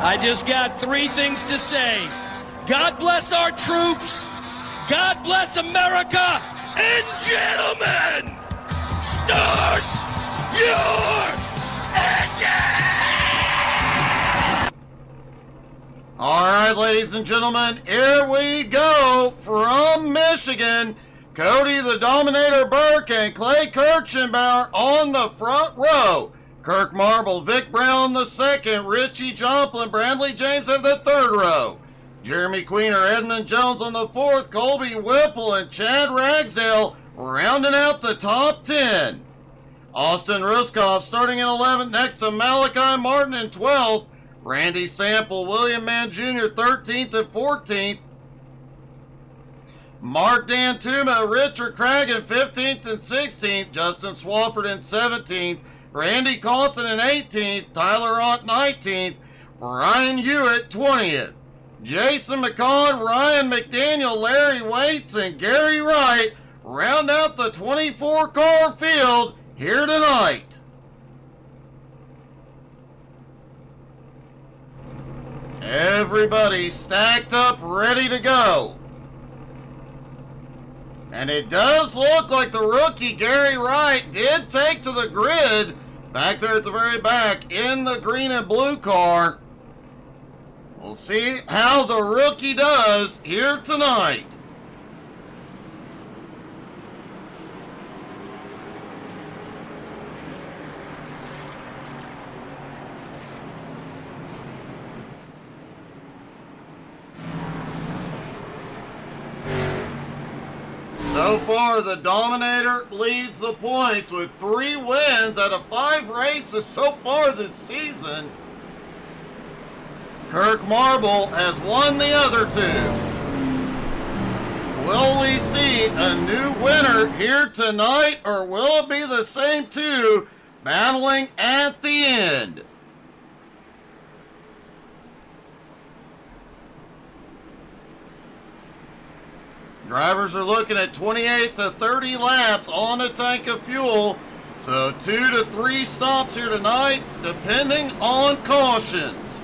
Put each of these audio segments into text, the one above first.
I just got three things to say. God bless our troops. God bless America. And gentlemen, start your engine! All right, ladies and gentlemen, here we go from Michigan. Cody the Dominator Burke and Clay Kirchenbauer on the front row. Kirk Marble, Vic Brown the second, Richie Joplin, Brandley James in the third row. Jeremy Queener, Edmund Jones on the fourth, Colby Whipple and Chad Ragsdale rounding out the top 10. Austin Ruskoff starting in 11th next to Malachi Martin in 12th. Randy Sample, William Mann Jr. 13th and 14th. Mark Dantuma, Richard Cragen 15th and 16th. Justin Swafford in 17th. Randy Cawthon in 18th. Tyler Ott 19th. Ryan Hewitt 20th. Jason McCon, Ryan McDaniel, Larry Waits, and Gary Wright round out the 24-car field here tonight. Everybody stacked up, ready to go. And it does look like the rookie Gary Wright did take to the grid back there at the very back in the green and blue car. We'll see how the rookie does here tonight. So far, the Dominator leads the points with 3 wins out of 5 races so far this season. Kirk Marble has won the other 2. Will we see a new winner here tonight, or will it be the same 2 battling at the end? Drivers are looking at 28 to 30 laps on a tank of fuel. So 2 to 3 stops here tonight, depending on cautions.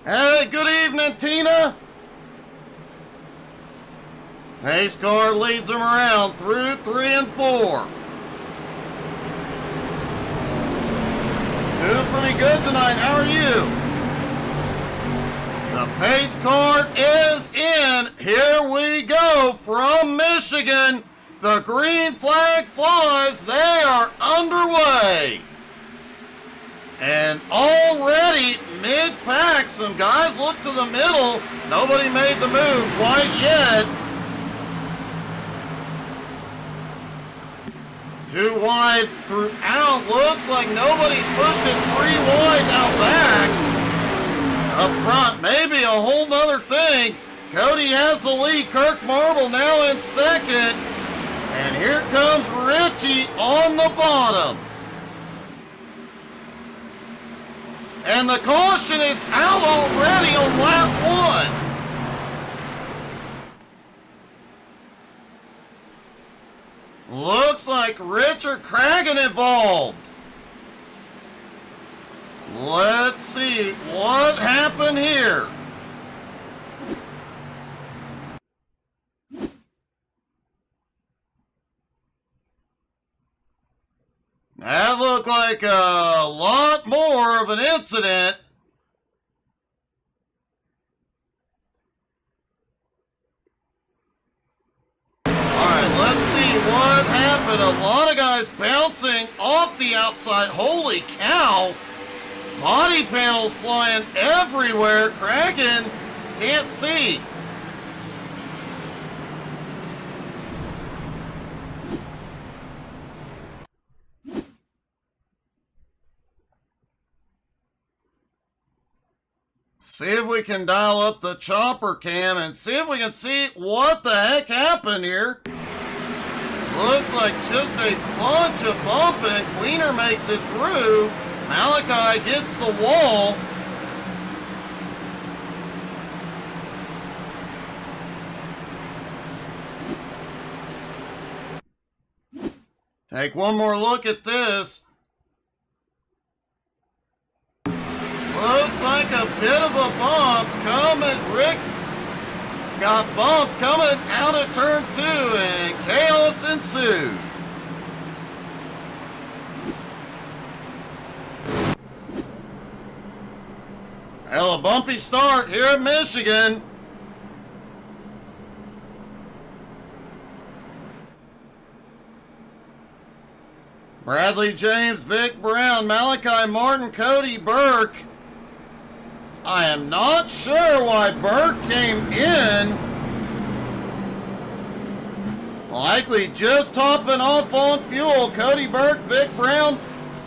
Hey, good evening, Tina. Pace car leads them around through 3 and 4. Doing pretty good tonight. How are you? The pace car is in. Here we go from Michigan. The green flag flies. They are underway. And already mid-pack, some guys look to the middle. Nobody made the move quite yet. 2 wide throughout. Looks like nobody's pushed it 3 wide out back. Up front, maybe a whole nother thing. Cody has the lead. Kirk Marble now in second. And here comes Richie on the bottom. And the caution is out already on lap 1. Looks like Richard Cragen involved. Let's see what happened here. That looked like a lot more of an incident. Let's see what happened. A lot of guys bouncing off the outside. Holy cow. Body panels flying everywhere. Cragen can't see. See if we can dial up the chopper cam and see if we can see what the heck happened here. Looks like just a bunch of bumping. Queener makes it through. Malachi gets the wall. Take one more look at this. Looks like a bit of a bump coming. Rick got bumped coming out of turn 2, and chaos ensued. Well, a bumpy start here at Michigan. Bradley James, Vic Brown, Malachi Martin, Cody Burke. I am not sure why Burke came in. Likely just topping off on fuel. Cody Burke, Vic Brown,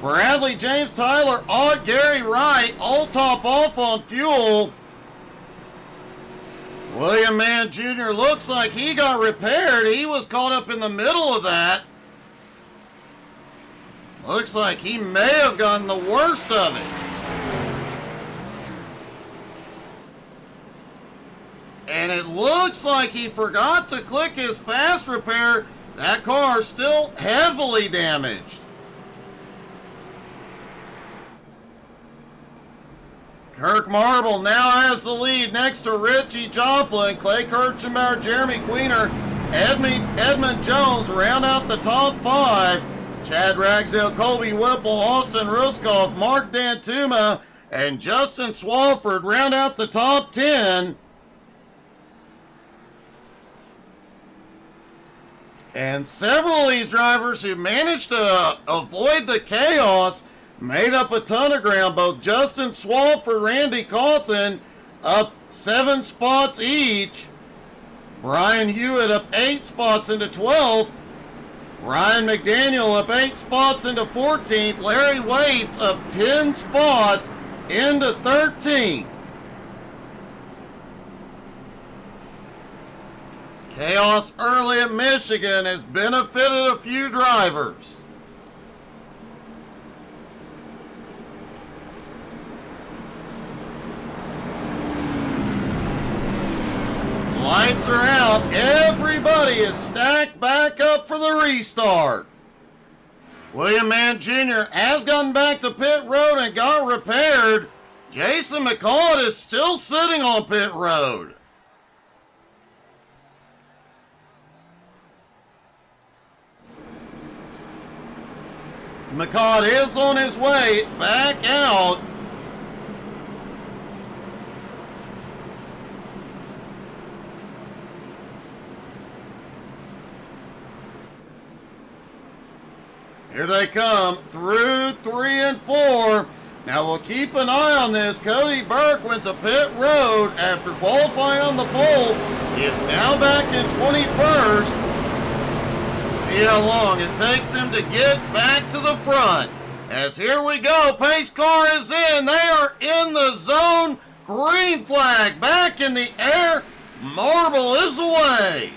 Bradley James, Tyler Ott, Gary Wright, all top off on fuel. William Mann Jr. looks like he got repaired. He was caught up in the middle of that. Looks like he may have gotten the worst of it. And it looks like he forgot to click his fast repair. That car is still heavily damaged. Kirk Marble now has the lead next to Richie Joplin, Clay Kirchenbauer, Jeremy Queener, Edmund Jones round out the top 5. Chad Ragsdale, Colby Whipple, Austin Ruskoff, Mark Dantuma, and Justin Swafford round out the top 10. And several of these drivers who managed to avoid the chaos made up a ton of ground. Both Justin Swafford, Randy Cawthon up 7 spots each. Brian Hewitt up 8 spots into 12th. Ryan McDaniel up 8 spots into 14th. Larry Waits up 10 spots into 13th. Chaos early at Michigan has benefited a few drivers. Lights are out. Everybody is stacked back up for the restart. William Mann Jr. has gotten back to pit road and got repaired. Jason McCall is still sitting on pit road. McCall is on his way back out. Here they come through 3 and 4. Now we'll keep an eye on this. Cody Burke went to pit road after qualifying on the pole. He is now back in 21st. See how long it takes him to get back to the front. As here we go, pace car is in. They are in the zone. Green flag back in the air. Marble is away.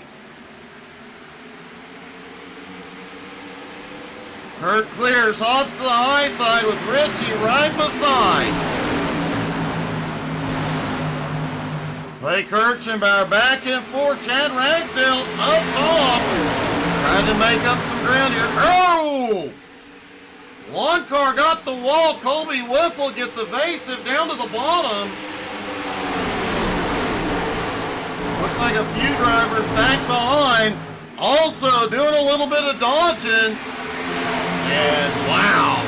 Kurt clears, hops to the high side with Richie right beside. Clay Kirchenbauer back and forth. Chad Ragsdale up top. Trying to make up some ground here. Oh! One car got the wall. Colby Whipple gets evasive down to the bottom. Looks like a few drivers back behind. Also doing a little bit of dodging. And wow,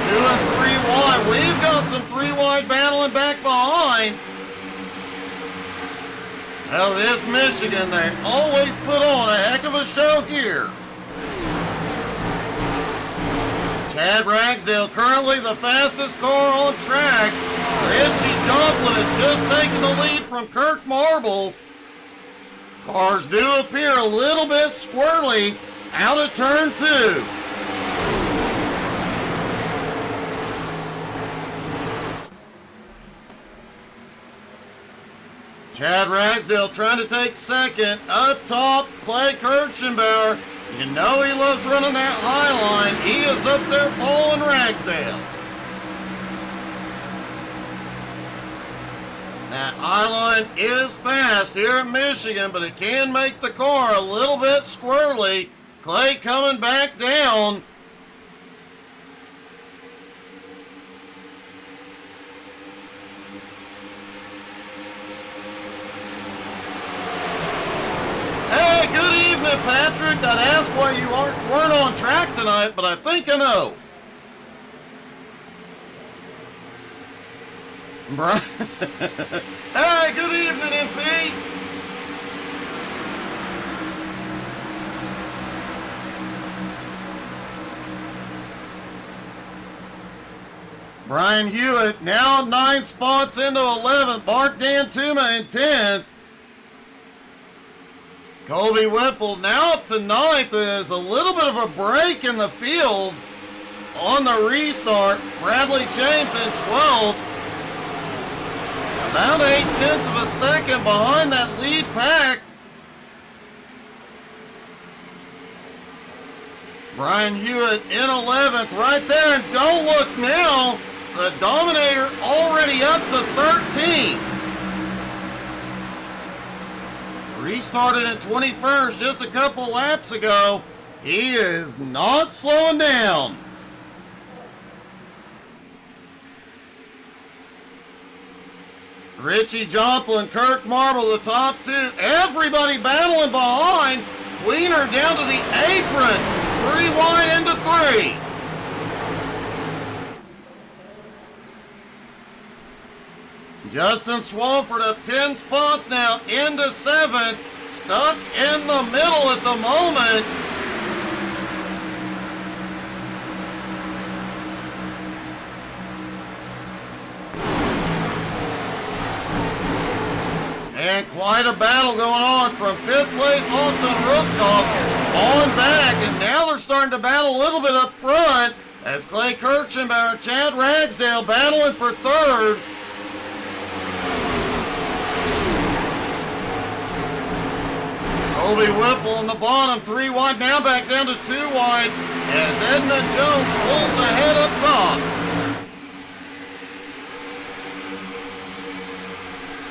2 and 3 wide. We've got some 3 wide battling back behind. Well, it is Michigan. They always put on a heck of a show here. Chad Ragsdale currently the fastest car on track. Richie Joplin is just taking the lead from Kirk Marble. Cars do appear a little bit squirrely out of turn 2. Chad Ragsdale trying to take second. Up top, Clay Kirchenbauer. You know he loves running that high line. He is up there following Ragsdale. That high line is fast here at Michigan, but it can make the car a little bit squirrely. Clay coming back down. Hey, good evening, Patrick. I'd ask why you weren't on track tonight, but I think I know. Hey, good evening, MP. Brian Hewitt now 9 spots into 11th. Mark Dantuma in 10th. Colby Whipple now up to 9th. There's a little bit of a break in the field on the restart. Bradley James in 12th. About 0.8 of a second behind that lead pack. Brian Hewitt in 11th right there. And don't look now. The Dominator already up to 13. Restarted in 21st just a couple laps ago. He is not slowing down. Richie Joplin, Kirk Marble, the top two. Everybody battling behind. Wiener down to the apron. 3 wide into 3. Justin Swafford up 10 spots now into 7th. Stuck in the middle at the moment. And quite a battle going on from 5th place Austin Ruskoff on back. And now they're starting to battle a little bit up front as Clay Kirchenbauer, Chad Ragsdale battling for 3rd. Colby Whipple on the bottom, 3 wide, now back down to 2 wide as Edna Jones pulls ahead up top.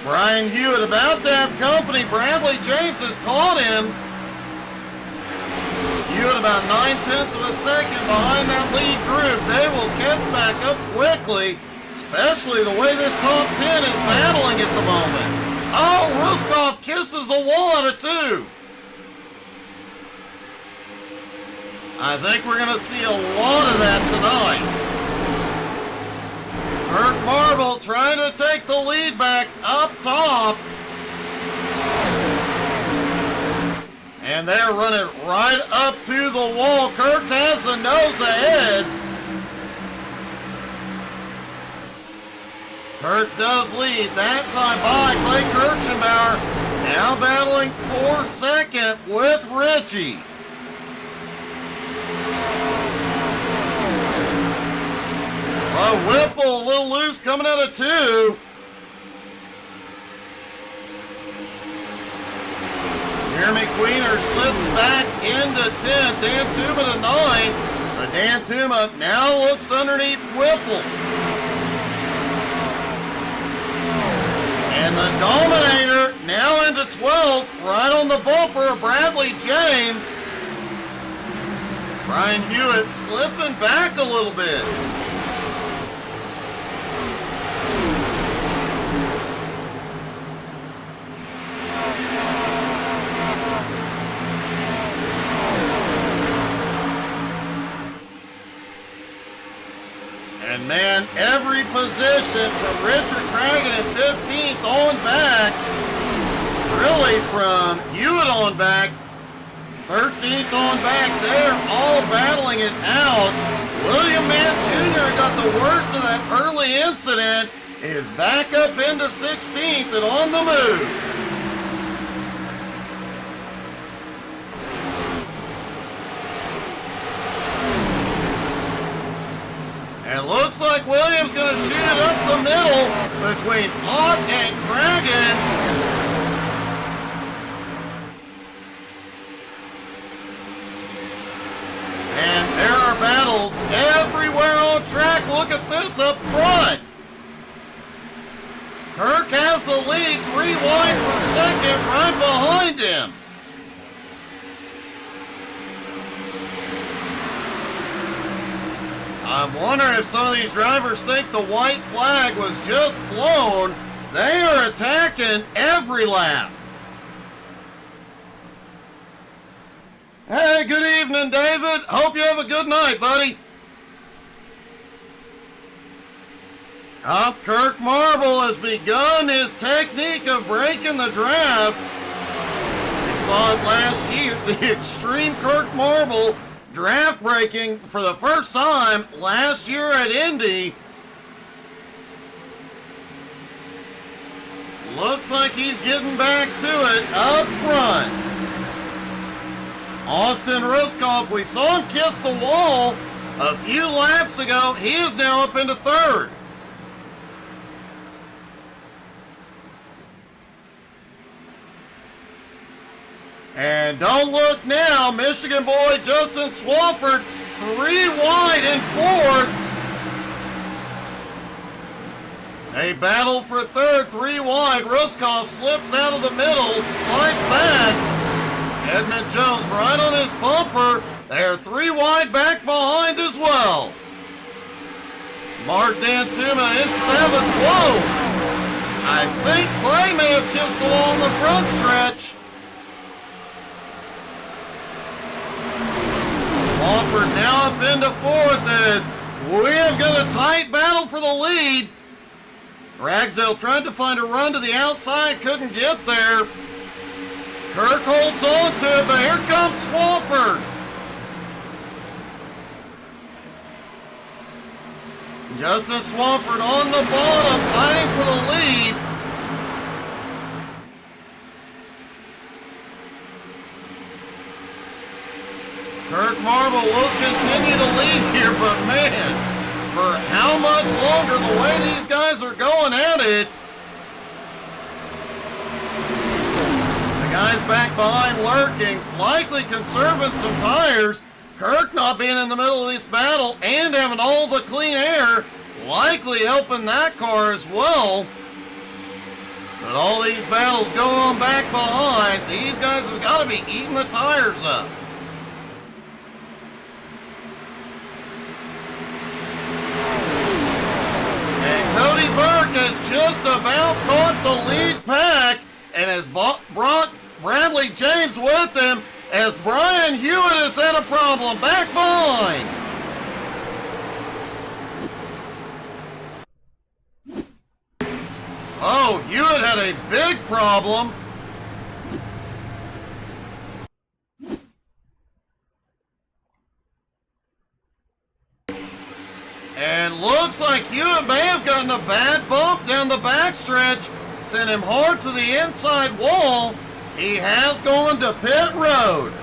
Brian Hewitt about to have company. Bradley James has caught him. Hewitt about 0.9 of a second behind that lead group. They will catch back up quickly, especially the way this top 10 is battling at the moment. Oh, Ruskoff kisses the wall out of 2. I think we're going to see a lot of that tonight. Kirk Marble trying to take the lead back up top. And they're running right up to the wall. Kirk has the nose ahead. Kirk does lead that time by Clay Kirchenbauer. Now battling for 2nd with Richie. Whipple a little loose coming out of 2. Jeremy Queener slips back into 10th. Dantuma to 9th. But Dantuma now looks underneath Whipple. And the Dominator now into 12th, right on the bumper of Bradley James. Brian Hewitt slipping back a little bit. And man, every position from Richard Cragen at 15th on back, really from Hewitt on back, 13th on back, they're all battling it out. William Mann Jr. got the worst of that early incident, is back up into 16th and on the move. And looks like Williams going to shoot it up the middle between Ott and Cragen. And there are battles everywhere on track. Look at this up front. Kirk has the lead, 3 wide for 2nd, right behind him. I'm wondering if some of these drivers think the white flag was just flown. They are attacking every lap. Hey, good evening, David. Hope you have a good night, buddy. Top Kirk Marble has begun his technique of breaking the draft. We saw it last year, the extreme Kirk Marble draft breaking for the first time last year at Indy. Looks like he's getting back to it up front. Austin Ruskoff, we saw him kiss the wall a few laps ago. He is now up into third. And don't look now, Michigan boy Justin Swafford, 3 wide in fourth. A battle for third, 3 wide. Ruskoff slips out of the middle, slides back. Edmund Jones right on his bumper. They're 3 wide back behind as well. Mark Dantuma in 7th. Whoa! I think Clay may have kissed the wall in the front stretch. Swafford now up into 4th as we have got a tight battle for the lead. Ragsdale tried to find a run to the outside, couldn't get there. Kirk holds on to it, but here comes Swafford. Justin Swafford on the bottom, fighting for the lead. Kirk Marble will continue to lead here, but man, for how much longer, the way these guys are going at it. The guys back behind lurking, likely conserving some tires. Kirk not being in the middle of this battle and having all the clean air, likely helping that car as well. But all these battles going on back behind, these guys have got to be eating the tires up. Cody Burke has just about caught the lead pack and has brought Bradley James with him as Brian Hewitt has had a problem back behind. Oh, Hewitt had a big problem. And looks like Hewitt may have gotten a bad bump down the backstretch, sent him hard to the inside wall. He has gone to pit road.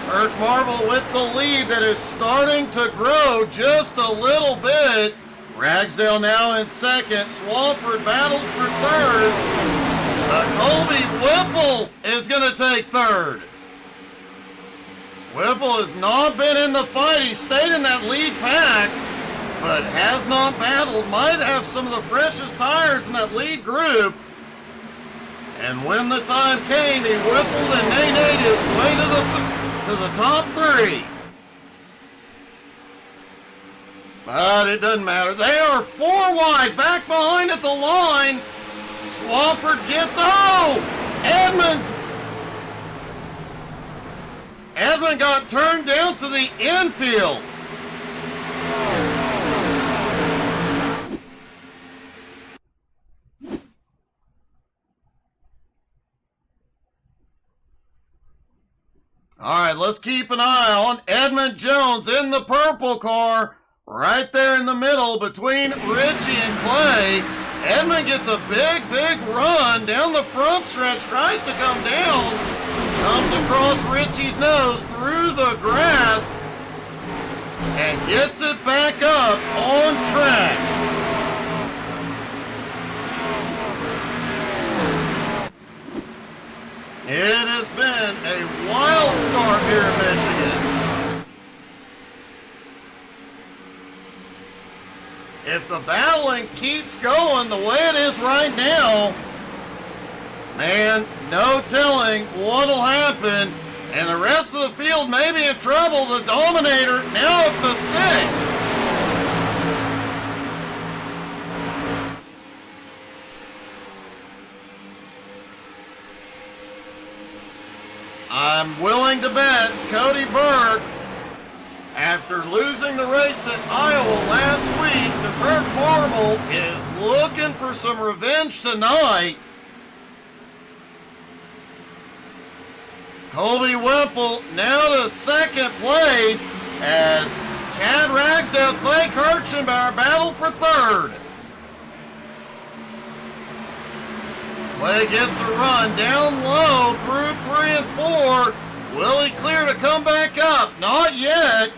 Kirk Marble with the lead that is starting to grow just a little bit. Ragsdale now in second. Swafford battles for third. Colby Whipple is going to take third. Whipple has not been in the fight. He stayed in that lead pack, but has not battled. Might have some of the freshest tires in that lead group. And when the time came, he whippled and nay-nayed his way to the top 3. But it doesn't matter. They are 4 wide, back behind at the line. Swafford gets, Edmund got turned down to the infield. All right, let's keep an eye on Edmund Jones in the purple car. Right there in the middle between Richie and Clay. Edmund gets a big run down the front stretch, tries to come down, comes across Richie's nose through the grass, and gets it back up on track. It has been a wild start here in Michigan. if the battling keeps going the way it is right now, man, no telling what'll happen. And the rest of the field may be in trouble. The Dominator now up to 6th. I'm willing to bet Cody Burke, after losing the race at Iowa last week to Kirk Marble, is looking for some revenge tonight. Colby Whipple now to 2nd place as Chad Ragsdale, Clay Kirchenbauer battle for 3rd. Clay gets a run down low through 3 and 4. Will he clear to come back up? Not yet.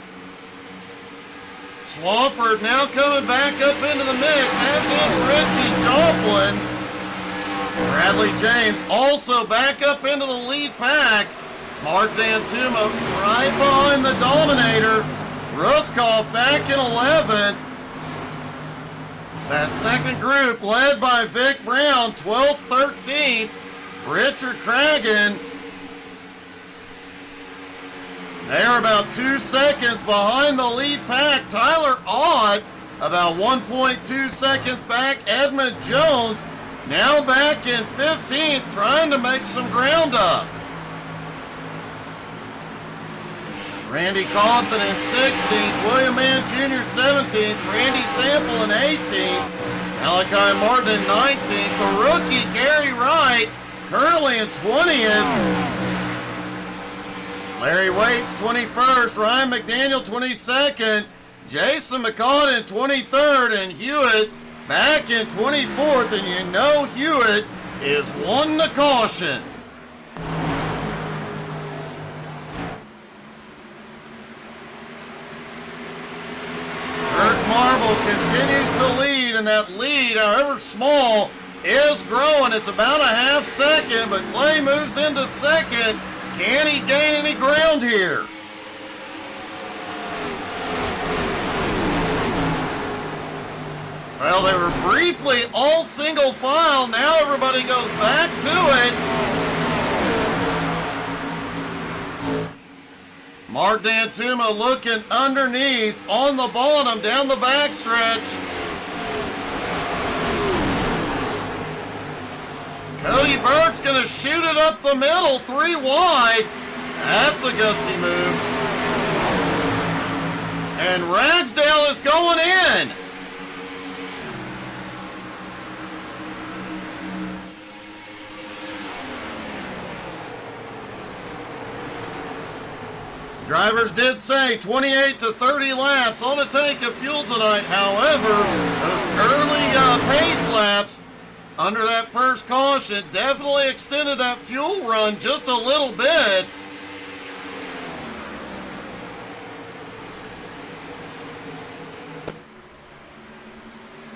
Swafford now coming back up into the mix, as is Richie Joplin. Bradley James also back up into the lead pack. Mark D'Antuma right behind the Dominator. Ruskoff back in 11th. That second group led by Vic Brown, 12th, 13th. Richard Cragen. They're about 2 seconds behind the lead pack. Tyler Ott about 1.2 seconds back. Edmund Jones now back in 15th, trying to make some ground up. Randy Cawthon in 16th, William Mann Jr. 17th, Randy Sample in 18th, Malachi Martin in 19th, the rookie Gary Wright currently in 20th, Larry Waits 21st, Ryan McDaniel 22nd, Jason McCall in 23rd, and Hewitt back in 24th, and you know Hewitt is one to caution. Kirk Marble continues to lead, and that lead, however small, is growing. It's about a half second, but Clay moves into second. Can he gain any ground here? Well, they were briefly all single file. Now everybody goes back to it. Mark D'Antuma looking underneath on the bottom down the backstretch. Cody Burke's going to shoot it up the middle, 3 wide. That's a gutsy move. And Ragsdale is going in. Drivers did say 28 to 30 laps on a tank of fuel tonight. However, those early pace laps under that first caution definitely extended that fuel run just a little bit.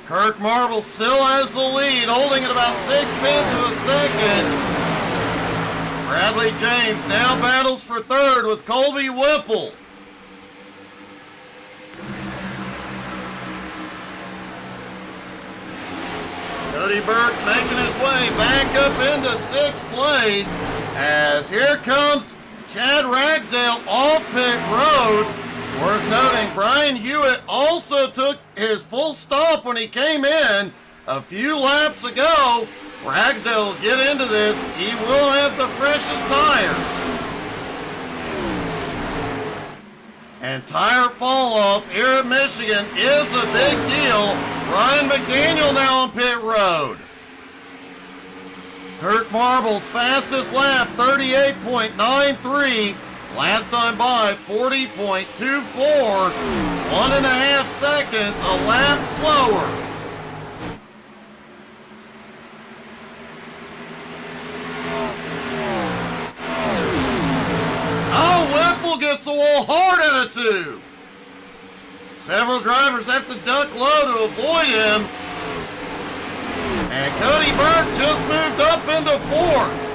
Kirk Marble still has the lead, holding at about 0.6 of a second. Bradley James now battles for 3rd with Colby Whipple. Cody Burke making his way back up into 6th place as here comes Chad Ragsdale off pit road. Worth noting, Brian Hewitt also took his full stop when he came in a few laps ago. Ragsdale will get into this. He will have the freshest tires. And tire fall off here at Michigan is a big deal. Ryan McDaniel now on pit road. Kirk Marble's fastest lap, 38.93. Last time by, 40.24. 1.5 seconds, a lap slower. Oh, Whipple gets a little hard at it too. Several drivers have to duck low to avoid him. And Cody Burke just moved up into 4th.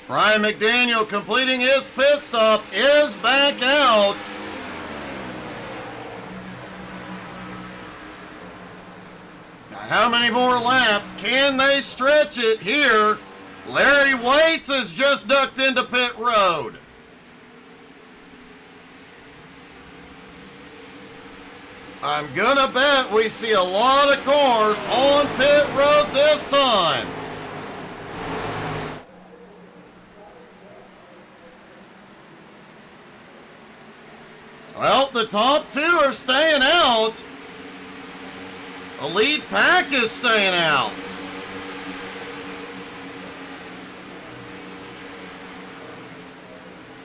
Ryan McDaniel completing his pit stop is back out. Now, how many more laps can they stretch it here? Larry Waits has just ducked into pit road. I'm gonna bet we see a lot of cars on pit road this time. Well, the top two are staying out. The lead pack is staying out.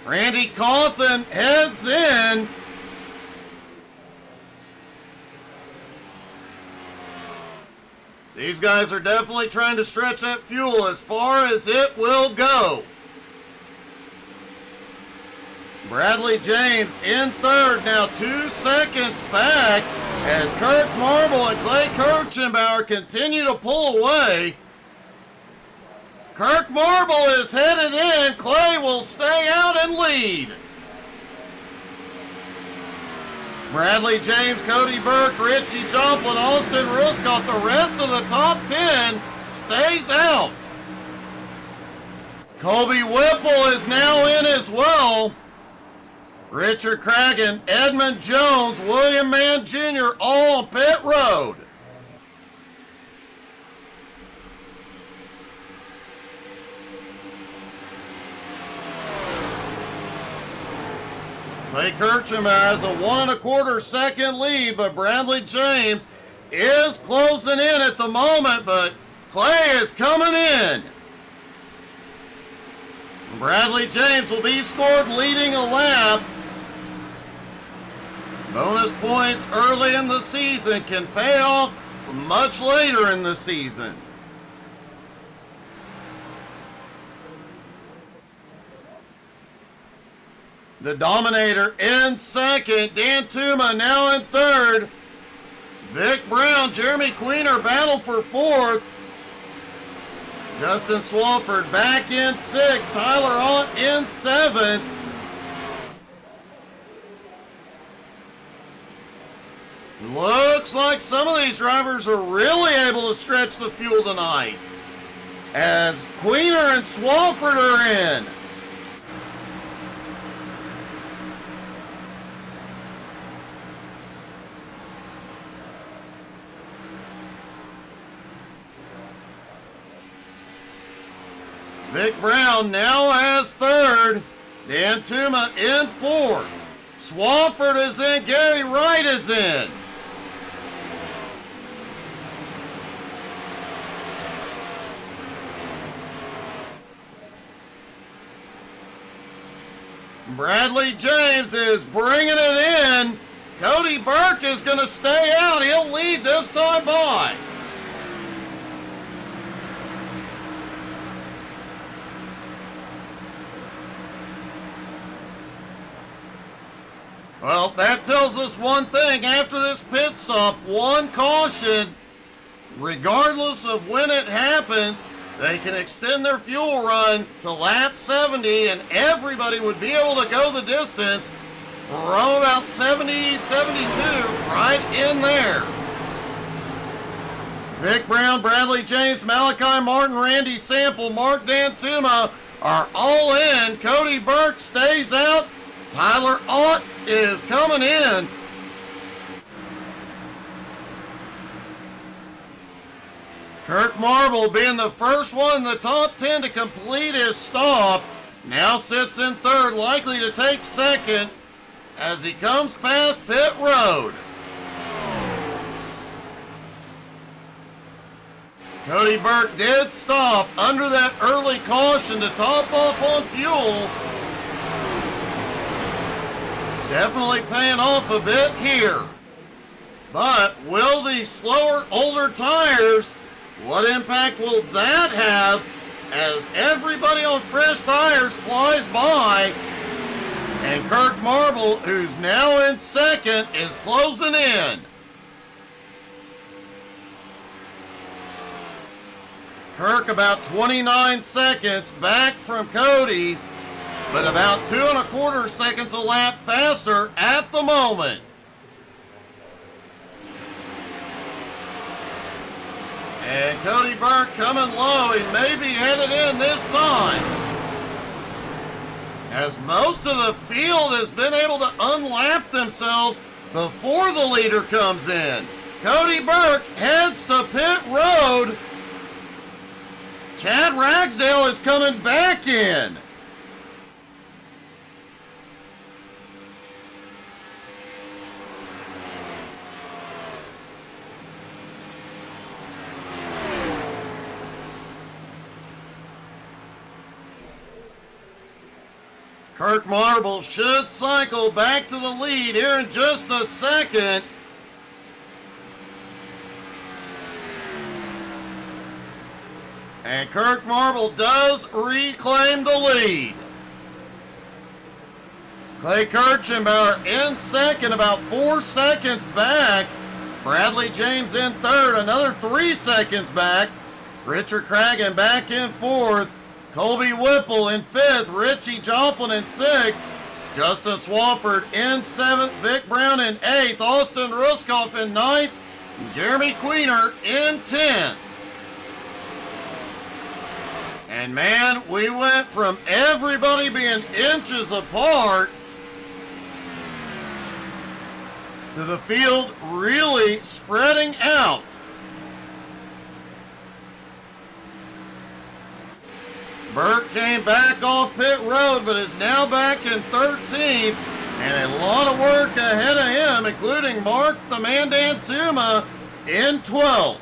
Randy Cawthon heads in. These guys are definitely trying to stretch that fuel as far as it will go. Bradley James in third, now 2 seconds back as Kirk Marble and Clay Kirchenbauer continue to pull away. Kirk Marble is headed in. Clay will stay out and lead. Bradley James, Cody Burke, Richie Joplin, Austin Ruskoff, the rest of the top 10 stays out. Colby Whipple is now in as well. Richard Cragen, Edmund Jones, William Mann Jr. all on pit road. Clay Kirchenbauer has a 1 1/4 second lead, but Bradley James is closing in at the moment, but Clay is coming in. Bradley James will be scored leading a lap. Bonus points early in the season can pay off much later in the season. The Dominator in second. Dan Tuma now in third. Vic Brown, Jeremy Queener battle for fourth. Justin Swafford back in sixth. Tyler Ott in seventh. Looks like some of these drivers are really able to stretch the fuel tonight, as Queener and Swafford are in. Vic Brown now has third. Dan Tuma in fourth. Swafford is in. Gary Wright is in. Bradley James is bringing it in. Cody Burke is going to stay out. He'll lead this time by. Well, that tells us one thing. After this pit stop, one caution, regardless of when it happens, they can extend their fuel run to lap 70, and everybody would be able to go the distance from about 70, 72, right in there. Vic Brown, Bradley James, Malachi Martin, Randy Sample, Mark Dantuma are all in. Cody Burke stays out. Tyler Ott is coming in. Kirk Marble, being the first one in the top 10 to complete his stop, now sits in third, likely to take second as he comes past pit road. Cody Burke did stop under that early caution to top off on fuel. Definitely paying off a bit here. But will the slower, older tires, what impact will that have as everybody on fresh tires flies by? And Kirk Marble, who's now in second, is closing in. Kirk about 29 seconds back from Cody, but about 2.25 seconds a lap faster at the moment. And Cody Burke coming low. He may be headed in this time, as most of the field has been able to unlap themselves before the leader comes in. Cody Burke heads to pit road. Chad Ragsdale is coming back in. Kirk Marble should cycle back to the lead here in just a second. And Kirk Marble does reclaim the lead. Clay Kirchenbauer in second, about 4 seconds back. Bradley James in third, another 3 seconds back. Richard Cragen back in fourth. Colby Whipple in fifth. Richie Joplin in sixth. Justin Swafford in seventh. Vic Brown in eighth. Austin Ruskoff in ninth. And Jeremy Queener in 10th. And man, we went from everybody being inches apart to the field really spreading out. Burke came back off pit road, but is now back in 13th, and a lot of work ahead of him, including Mark the Mandan Tuma in 12th.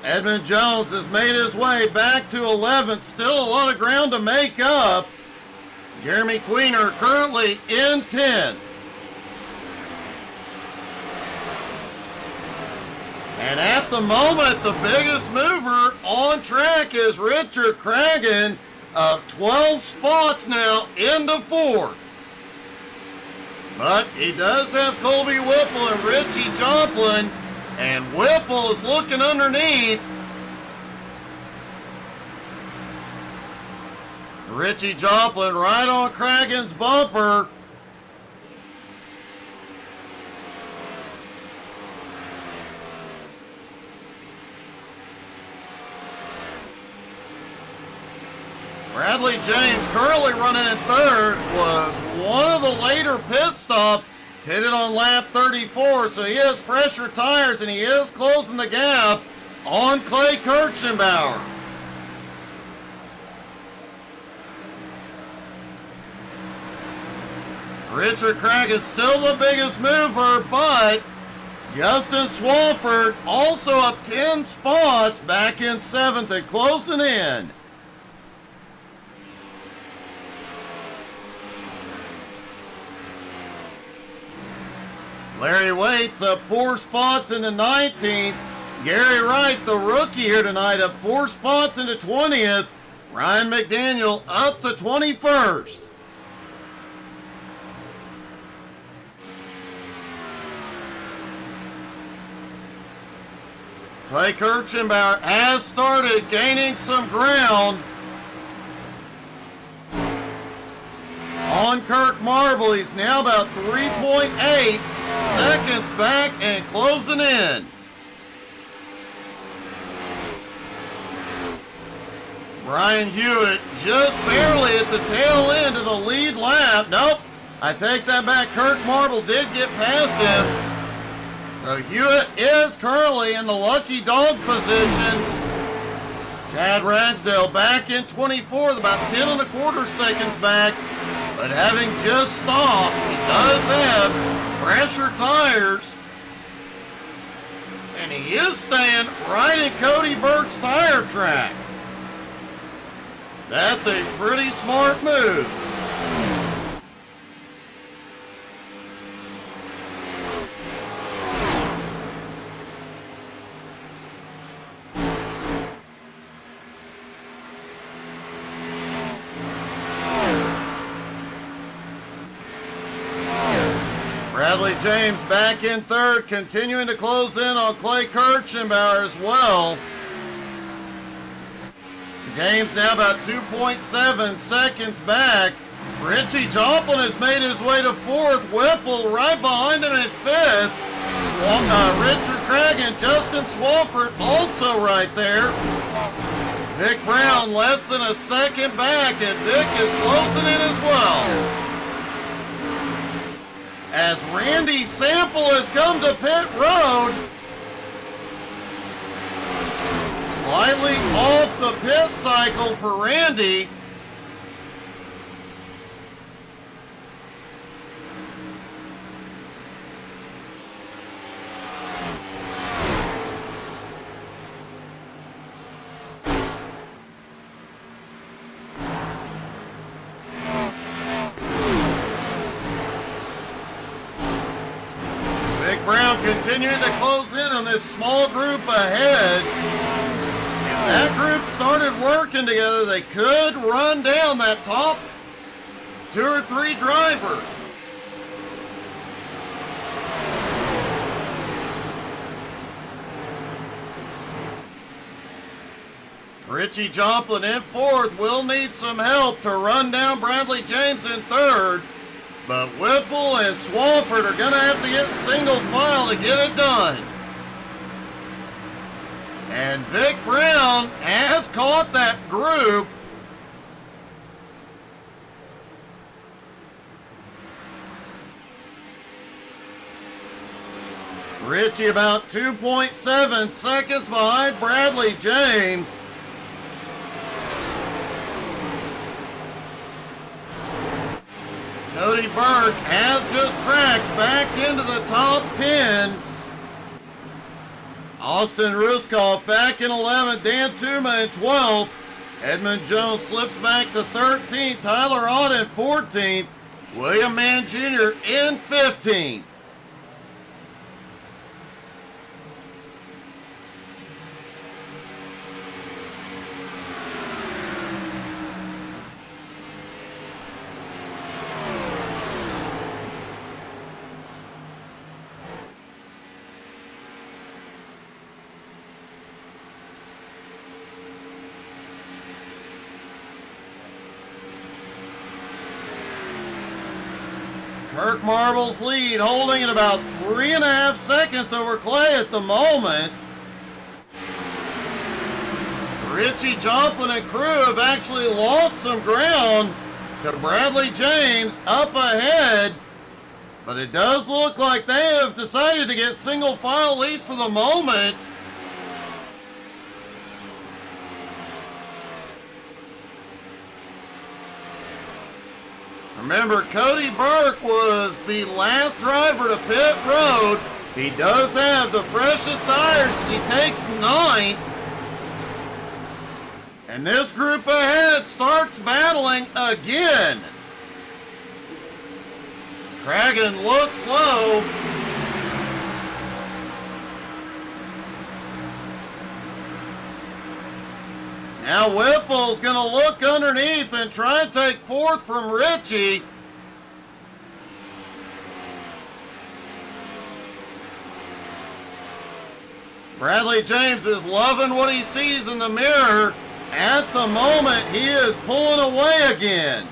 Edmund Jones has made his way back to 11th. Still a lot of ground to make up. Jeremy Queener currently in 10th. And at the moment, the biggest mover on track is Richard Cragen, up 12 spots now into 4th. But he does have Colby Whipple and Richie Joplin, and Whipple is looking underneath. Richie Joplin right on Cragen's bumper. Bradley James currently running in third, was one of the later pit stops, hit it on lap 34, so he has fresher tires and he is closing the gap on Clay Kirchenbauer. Richard Cragen still the biggest mover, but Justin Swafford also up 10 spots back in 7th and closing in. Larry Waits up 4 spots into 19th. Gary Wright, the rookie here tonight, up 4 spots into 20th. Ryan McDaniel up to 21st. Clay Kirchenbauer has started gaining some ground on Kirk Marble. He's now about 3.8 seconds back and closing in. Brian Hewitt just barely at the tail end of the lead lap. Nope, I take that back. Kirk Marble did get past him. So Hewitt is currently in the lucky dog position. Chad Ragsdale back in 24th, about 10.25 seconds back. But having just stopped, he does have fresher tires. And he is staying right in Cody Burke's tire tracks. That's a pretty smart move. Bradley James back in third, continuing to close in on Clay Kirchenbauer as well. James now about 2.7 seconds back. Richie Joplin has made his way to fourth. Whipple right behind him in fifth. Richard Craig and Justin Swafford also right there. Vic Brown less than a second back, and Vic is closing in as well. As Randy Sample has come to pit road. Slightly off the pit cycle for Randy. Brown continuing to close in on this small group ahead. If that group started working together, they could run down that top 2 or 3 drivers. Richie Joplin in fourth will need some help to run down Bradley James in third. But Whipple and Swafford are going to have to get single file to get it done. And Vic Brown has caught that group. Richie about 2.7 seconds behind Bradley James. Cody Burke has just cracked back into the top 10. Austin Ruskoff back in 11th. Dan Tuma in 12th. Edmund Jones slips back to 13th. Tyler Ott in 14th. William Mann Jr. in 15th. Kirk Marble's lead holding at about 3.5 seconds over Clay at the moment. Richie Joplin and crew have actually lost some ground to Bradley James up ahead, but it does look like they have decided to get single file, at least for the moment. Remember, Cody Burke was the last driver to pit road. He does have the freshest tires as he takes 9th. And this group ahead starts battling again. Cragen looks low. Now Whipple's going to look underneath and try and take 4th from Richie. Bradley James is loving what he sees in the mirror. At the moment, he is pulling away again.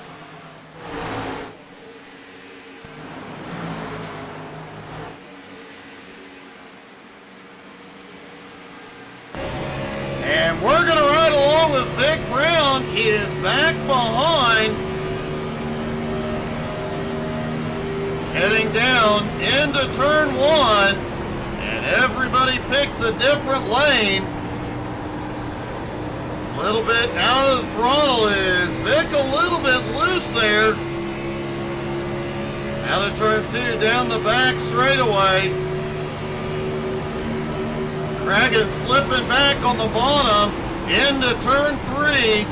And we're going to ride along with Vic Brown. He is back behind. Heading down into turn 1. And everybody picks a different lane. A little bit out of the throttle is Vic, a little bit loose there. Out of turn 2, down the back straightaway. Cragen slipping back on the bottom into turn 3.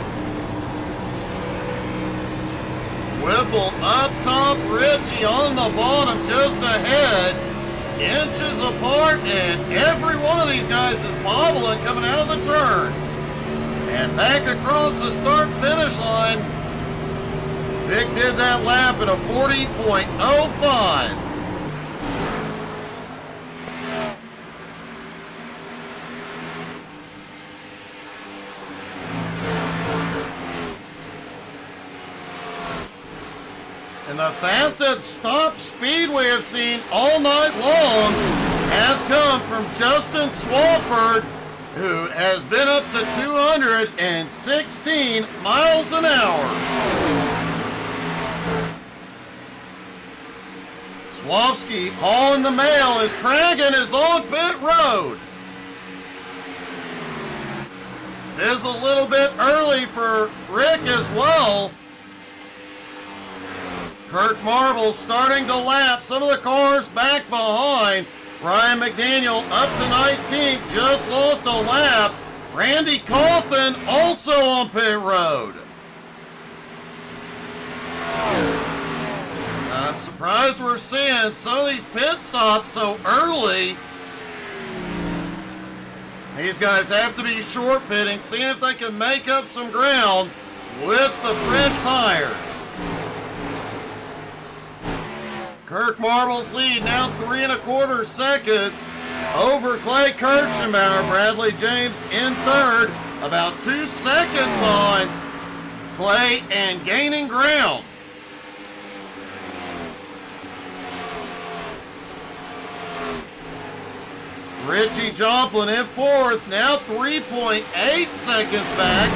Whipple up top, Richie on the bottom just ahead. Inches apart, and every one of these guys is bobbling coming out of the turns. And back across the start-finish line. Vic did that lap at a 40.05. And the fastest top speed we have seen all night long has come from Justin Swafford, who has been up to 216 miles an hour. Swofsky hauling the mail as Cragen is on pit road. This is a little bit early for Rick as well. Kirk Marble starting to lap some of the cars back behind. Ryan McDaniel up to 19th, just lost a lap. Randy Cawthon also on pit road. I'm surprised we're seeing some of these pit stops so early. These guys have to be short pitting, seeing if they can make up some ground with the fresh tires. Kirk Marble's lead now 3 1/4 seconds over Clay Kirchenbauer. Bradley James in third, about 2 seconds behind Clay and gaining ground. Richie Joplin in fourth, now 3.8 seconds back.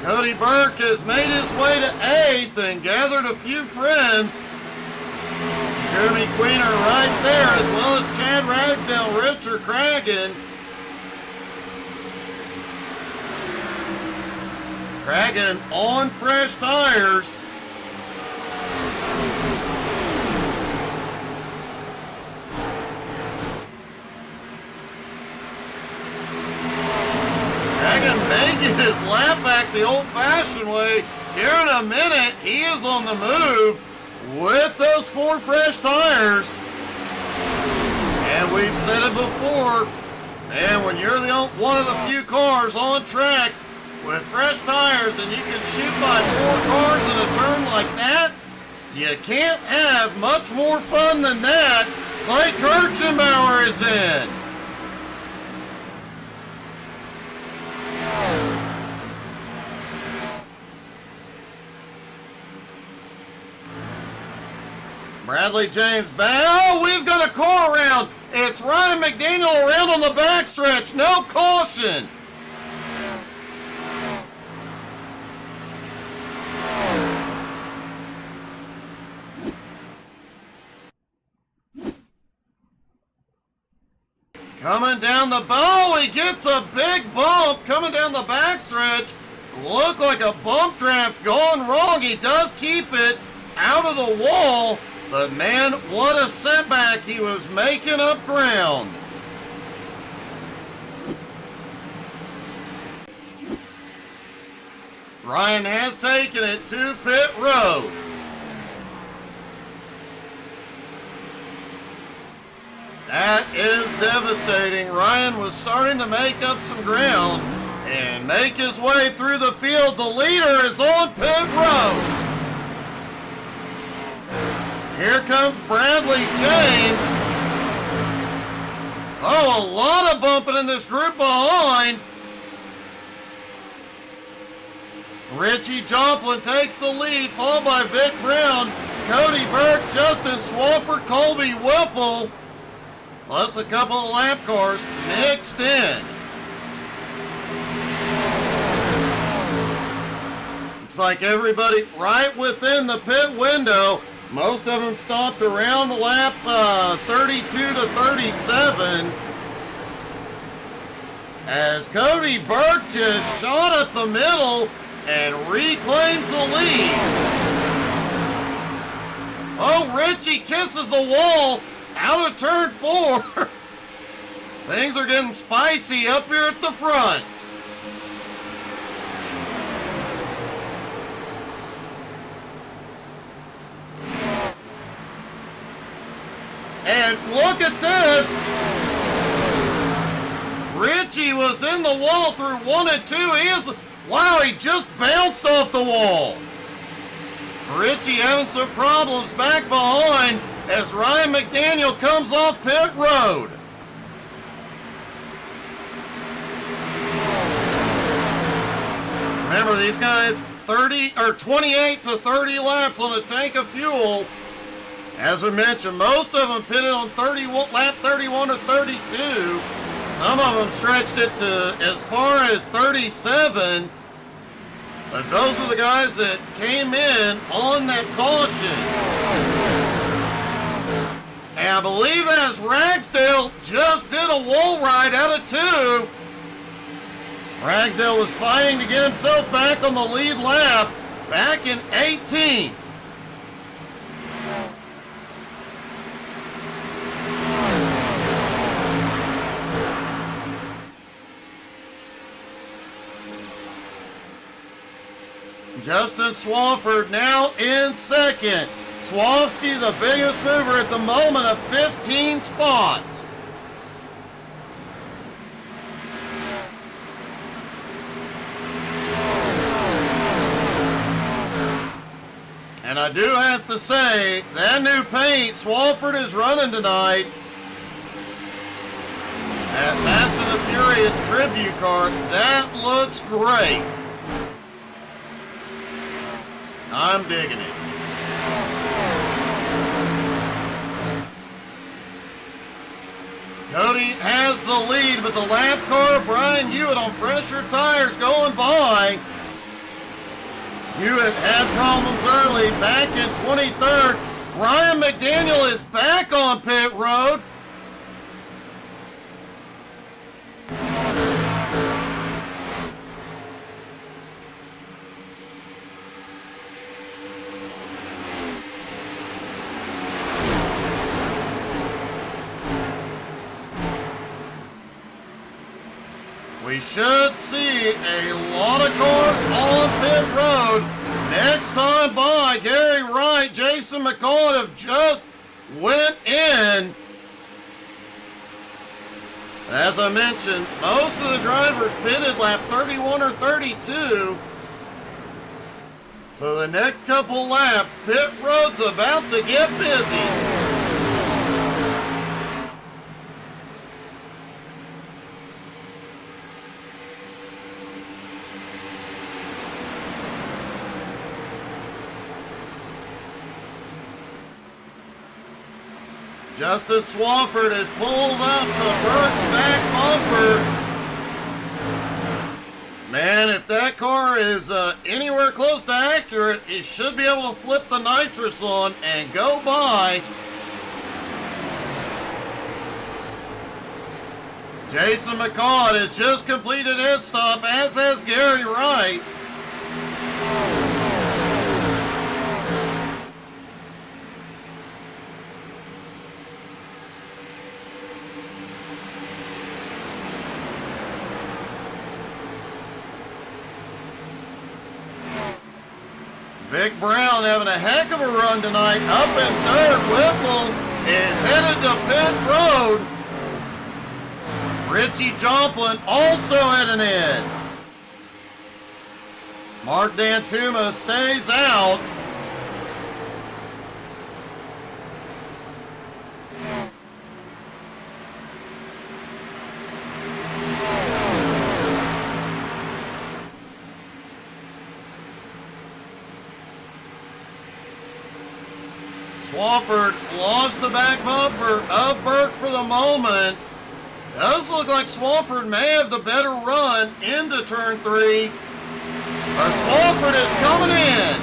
Cody Burke has made his way to 8th and gathered a few friends. Jeremy Queener right there, as well as Chad Ragsdale, Richard Cragen. Cragen on fresh tires. Making his lap back the old-fashioned way. Here in a minute, he is on the move with those 4 fresh tires. And we've said it before, man, when you're one of the few cars on track with fresh tires and you can shoot by 4 cars in a turn like that, you can't have much more fun than that. Clay Kirchenbauer is in. Bradley James back. Oh, we've got a car around. It's Ryan McDaniel around on the backstretch. No caution. Coming down the bow, he gets a big bump coming down the backstretch. Looked like a bump draft gone wrong. He does keep it out of the wall. But man, what a setback. He was making up ground. Ryan has taken it to pit road. That is devastating. Ryan was starting to make up some ground and make his way through the field. The leader is on pit road. Here comes Bradley James. Oh, a lot of bumping in this group behind. Richie Joplin takes the lead, followed by Vic Brown, Cody Burke, Justin Swafford, Colby Whipple, plus a couple of lap cars mixed in. Looks like everybody right within the pit window. Most of them stopped around lap 32 to 37. As Cody Burke just shot up the middle and reclaims the lead. Oh, Richie kisses the wall out of turn 4. Things are getting spicy up here at the front. And look at this. Richie was in the wall through 1 and 2. Wow, he just bounced off the wall. Richie having some problems back behind as Ryan McDaniel comes off pit road. Remember, these guys, 30 or 28 to 30 laps on a tank of fuel. As we mentioned, most of them pitted on lap 31 or 32. Some of them stretched it to as far as 37. But those were the guys that came in on that caution. And I believe as Ragsdale just did a wall ride out of 2. Ragsdale was fighting to get himself back on the lead lap back in 18. Justin Swafford now in second. Swofsky, the biggest mover at the moment, of 15 spots. And I do have to say, that new paint Swafford is running tonight, that Fast and the Furious tribute car, that looks great. I'm digging it. Cody has the lead, but the lap car, Brian Hewitt on pressure tires going by. Hewitt had problems early, back in 23rd. Ryan McDaniel is back on pit road. We should see a lot of cars on pit road next time by. Gary Wright, Jason McCall have just went in. As I mentioned, most of the drivers pitted lap 31 or 32. So the next couple laps, pit road's about to get busy. Justin Swafford has pulled up the Burke's back bumper. Man, if that car is anywhere close to accurate, he should be able to flip the nitrous on and go by. Jason McCall has just completed his stop, as has Gary Wright. Vic Brown having a heck of a run tonight. Up in third. Whipple is headed to pit road. Richie Joplin also heading in. Mark Dantuma stays out. Swafford lost the back bumper of Burke for the moment. Does look like Swafford may have the better run into turn 3. Swafford is coming in.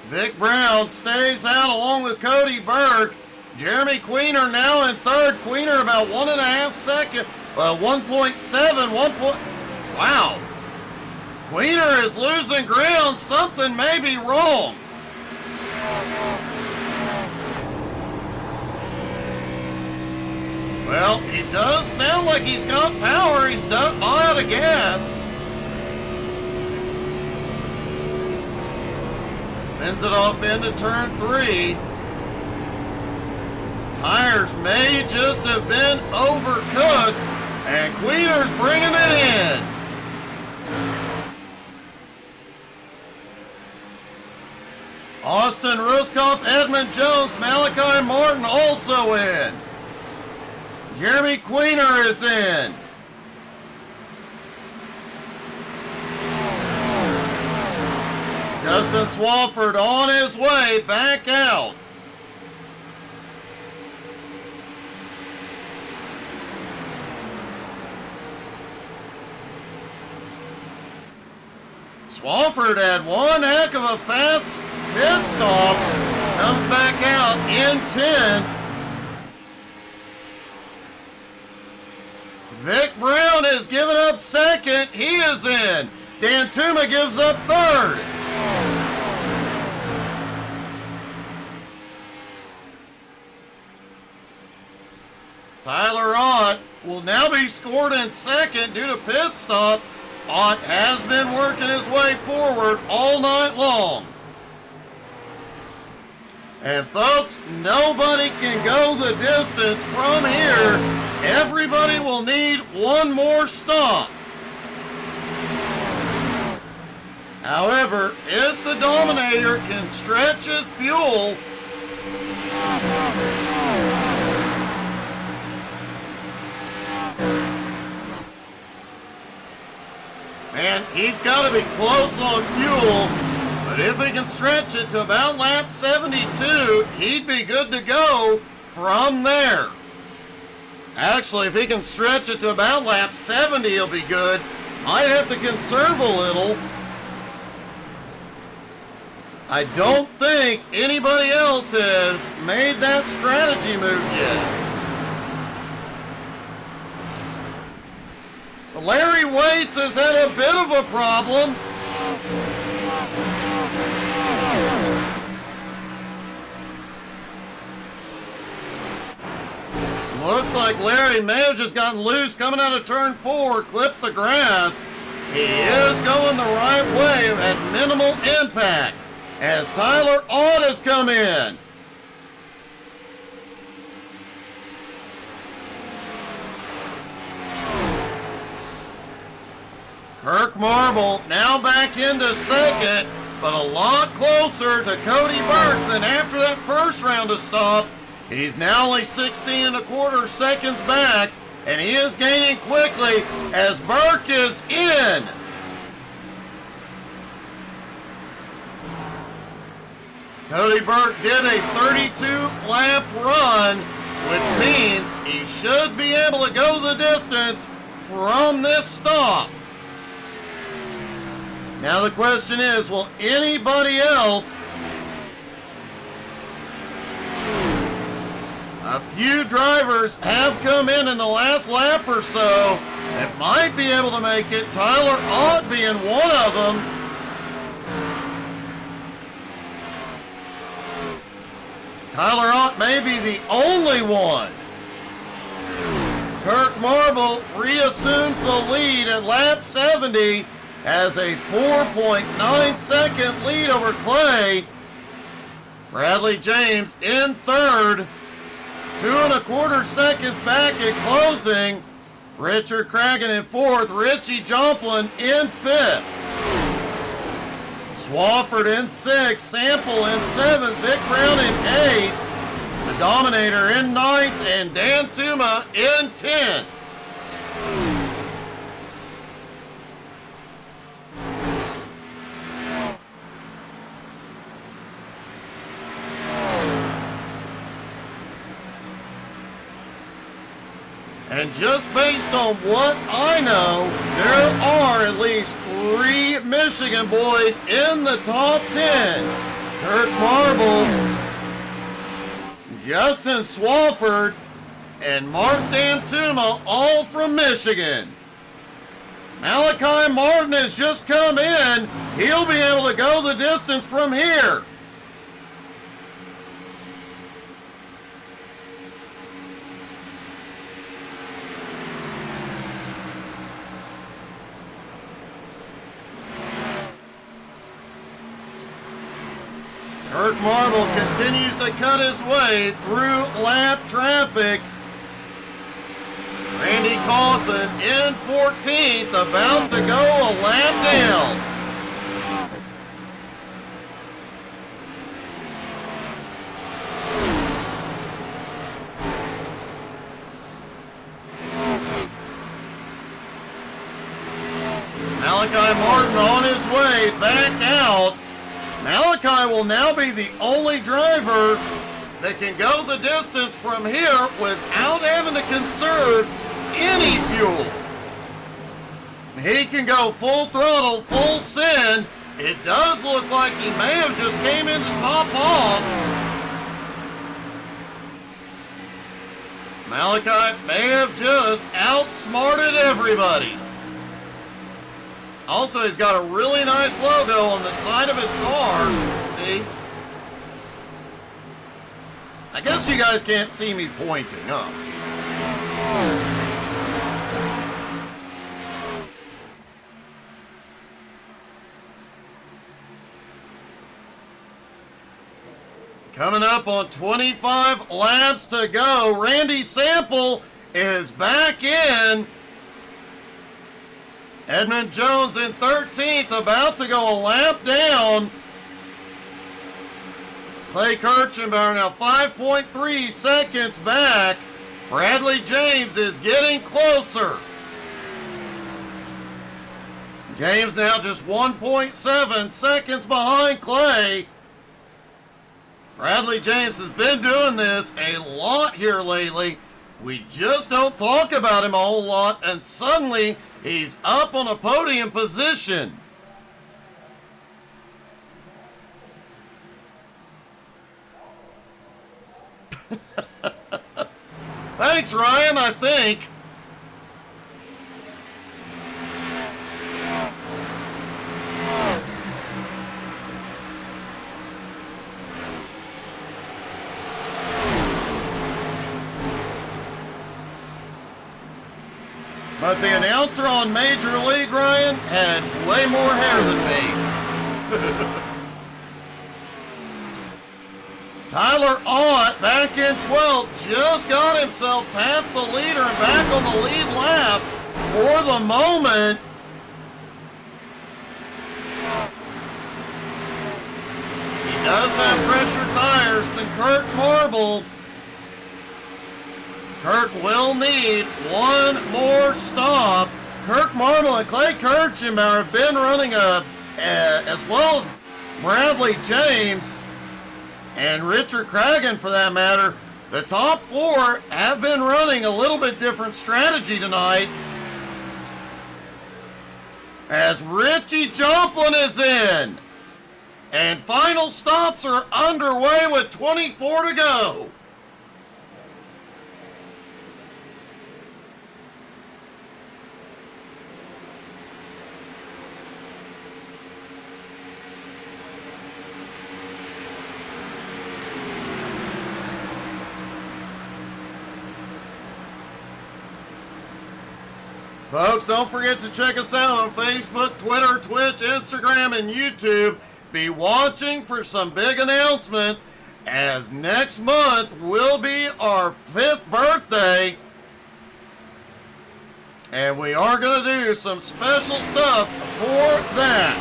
Vic Brown stays out along with Cody Burke. Jeremy Queener now in third. Queener about 1.5 seconds. 1.7. Wow. Queener is losing ground. Something may be wrong. Well, he does sound like he's got power. He's not out of gas. Sends it off into turn 3. Tires may just have been overcooked, and Queener's bringing it in. Austin Ruskoff, Edmund Jones, Malachi Martin also in. Jeremy Queener is in. Justin Swafford on his way back out. Swafford had one heck of a fast pit stop. Comes back out in 10th. Vic Brown has given up second. He is in. Dan Tuma gives up third. Tyler Ott will now be scored in second due to pit stops. Ott has been working his way forward all night long. And folks, nobody can go the distance from here. Everybody will need one more stop. However, if the Dominator can stretch his fuel, and he's got to be close on fuel, but if he can stretch it to about lap 72, he'd be good to go from there. Actually, if he can stretch it to about lap 70, he'll be good. Might have to conserve a little. I don't think anybody else has made that strategy move yet. Larry Waits has had a bit of a problem. Looks like Larry may have just gotten loose coming out of turn 4, clipped the grass. He is going the right way at minimal impact as Tyler Ott has come in. Kirk Marble now back into second, but a lot closer to Cody Burke than after that first round of stops. He's now only 16.25 seconds back, and he is gaining quickly as Burke is in. Cody Burke did a 32-lap run, which means he should be able to go the distance from this stop. Now the question is, will anybody else? A few drivers have come in the last lap or so that might be able to make it. Tyler Ott being one of them. Tyler Ott may be the only one. Kirk Marble reassumes the lead at lap 70 as a 4.9 second lead over Clay. Bradley James in third. 2.25 seconds back at closing. Richard Cragen in fourth. Richie Jomplin in fifth. Swafford in sixth. Sample in seventh. Vic Brown in eighth. The Dominator in ninth. And Dan Tuma in 10th. And just based on what I know, there are at least 3 Michigan boys in the top 10. Kirk Marble, Justin Swafford, and Mark Dantuma, all from Michigan. Malachi Martin has just come in. He'll be able to go the distance from here. Kirk Marble continues to cut his way through lap traffic. Randy Cawthon in 14th, about to go a lap down. Malachi Martin on his way back out. Malachi will now be the only driver that can go the distance from here without having to conserve any fuel. He can go full throttle, full send. It does look like he may have just came in to top off. Malachi may have just outsmarted everybody. Also, he's got a really nice logo on the side of his car. See? I guess you guys can't see me pointing, huh? Coming up on 25 laps to go, Randy Sample is back in. Edmund Jones in 13th, about to go a lap down. Clay Kirchenbauer now 5.3 seconds back. Bradley James is getting closer. James now just 1.7 seconds behind Clay. Bradley James has been doing this a lot here lately. We just don't talk about him a whole lot, and suddenly he's up on a podium position. Thanks, Ryan, I think. But the announcer on Major League, Ryan, had way more hair than me. Tyler Ott, back in 12th, just got himself past the leader and back on the lead lap for the moment. He does have fresher tires than Kirk Marble. Kirk will need one more stop. Kirk Marble and Clay Kirchenbauer have been running as well as Bradley James and Richard Cragen, for that matter. The top four have been running a little bit different strategy tonight, as Richie Joplin is in. And final stops are underway with 24 to go. Folks, don't forget to check us out on Facebook, Twitter, Twitch, Instagram, and YouTube. Be watching for some big announcements, as next month will be our 5th birthday. And we are going to do some special stuff for that.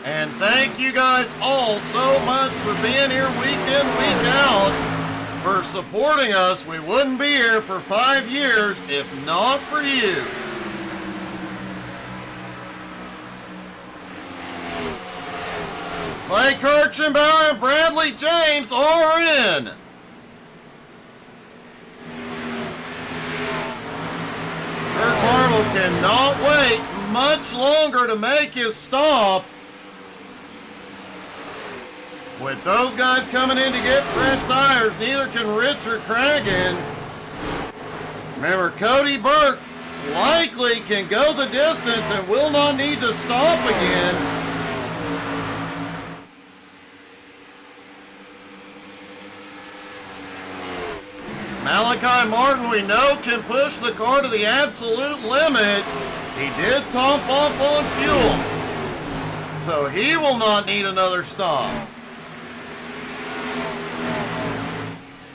And thank you guys all so much for being here week in, week out. For supporting us. We wouldn't be here for 5 years if not for you. Clay Kirchenbauer and Bradley James are in. Kirk Marble cannot wait much longer to make his stop. With those guys coming in to get fresh tires, neither can Richard Cragen. Remember, Cody Burke likely can go the distance and will not need to stop again. Malachi Martin, we know, can push the car to the absolute limit. He did top off on fuel, so he will not need another stop.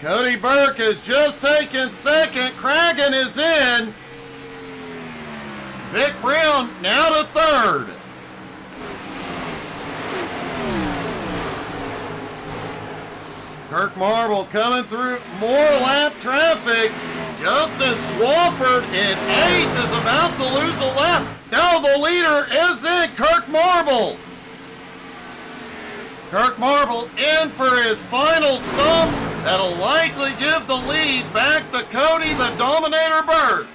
Cody Burke has just taken second. Cragen is in. Vic Brown now to third. Kirk Marble coming through more lap traffic. Justin Swafford in 8th is about to lose a lap. No, the leader is in Kirk Marble. Kirk Marble in for his final stop. That'll likely give the lead back to Cody the Dominator Burke.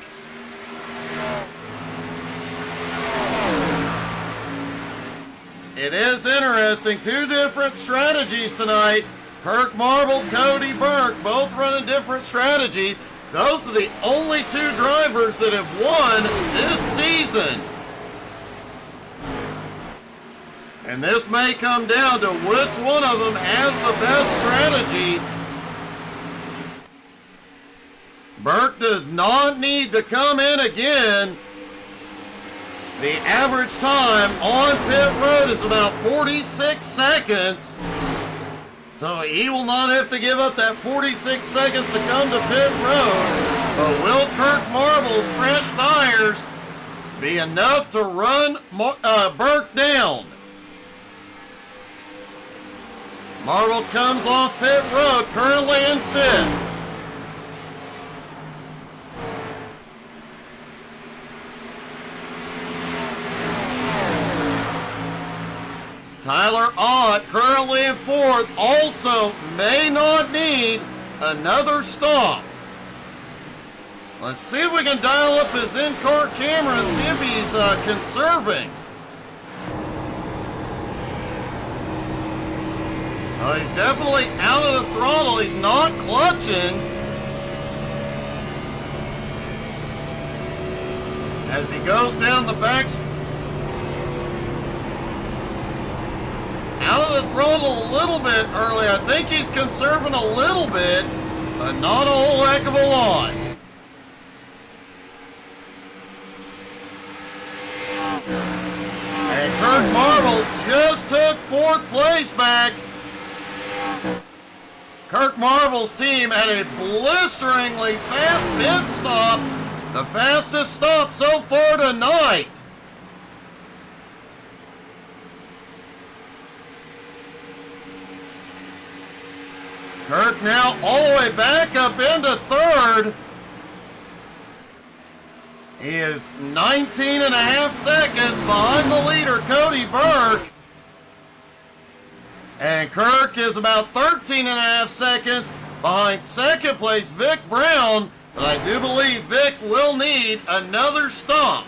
It is interesting. Two different strategies tonight. Kirk Marble, Cody Burke, both running different strategies. Those are the only two drivers that have won this season. And this may come down to which one of them has the best strategy. Burke does not need to come in again. The average time on pit road is about 46 seconds. So he will not have to give up that 46 seconds to come to pit road. But will Kirk Marble's fresh tires be enough to run Burke down? Marble comes off pit road, currently in fifth. Tyler Ott, currently in fourth, also may not need another stop. Let's see if we can dial up his in-car camera and see if he's conserving. Oh, he's definitely out of the throttle. He's not clutching. As he goes down the back. Out of the throttle a little bit early. I think he's conserving a little bit, but not a whole heck of a lot. And Kirk Marble just took fourth place back. Kirk Marble's team had a blisteringly fast pit stop, the fastest stop so far tonight. Kirk now all the way back up into third. He is 19 and a half seconds behind the leader, Cody Burke. And Kirk is about 13 and a half seconds behind second place Vic Brown. But I do believe Vic will need another stop.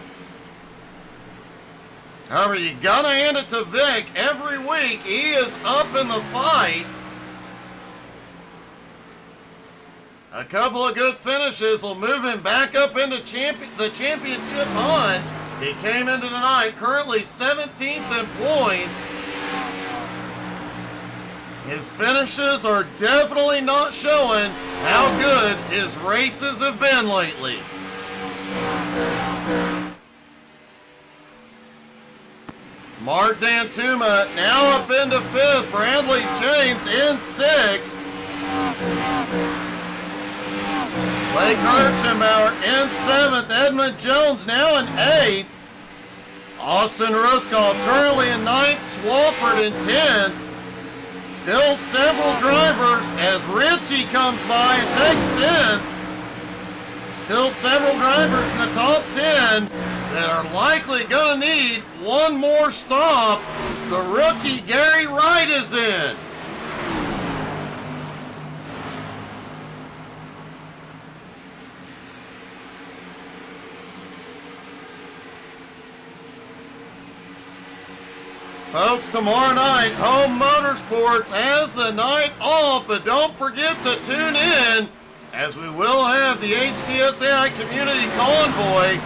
However, you gotta hand it to Vic. Every week he is up in the fight. A couple of good finishes will move him back up into the championship hunt. He came into tonight currently 17th in points. His finishes are definitely not showing how good his races have been lately. Mark Dantuma now up into fifth. Bradley James in sixth. Blake Kirchenbauer in seventh. Edmund Jones now in eighth. Austin Ruskoff currently in ninth. Swafford in 10th. Still several drivers as Ritchie comes by and takes 10th. Still several drivers in the top 10 that are likely going to need one more stop. The rookie Gary Wright is in. Folks, tomorrow night, Home Motorsports has the night off, but don't forget to tune in as we will have the HTSAI Community Convoy.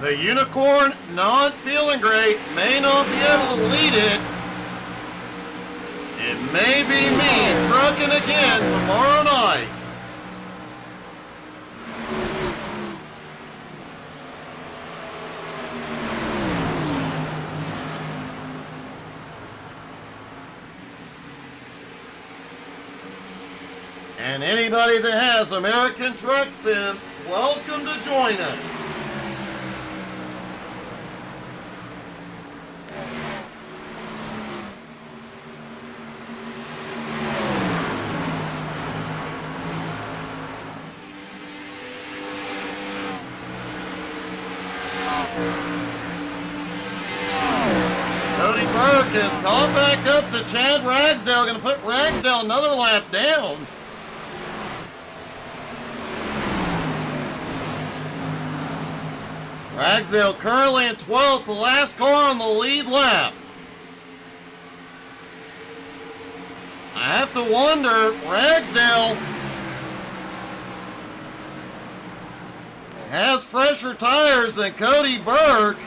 The Unicorn, not feeling great, may not be able to lead it. It may be me trucking again tomorrow night. And anybody that has American Truck Sim, welcome to join us. Burke is caught back up to Chad Ragsdale. Going to put Ragsdale another lap down. Ragsdale currently in 12th, the last car on the lead lap. I have to wonder, Ragsdale has fresher tires than Cody Burke.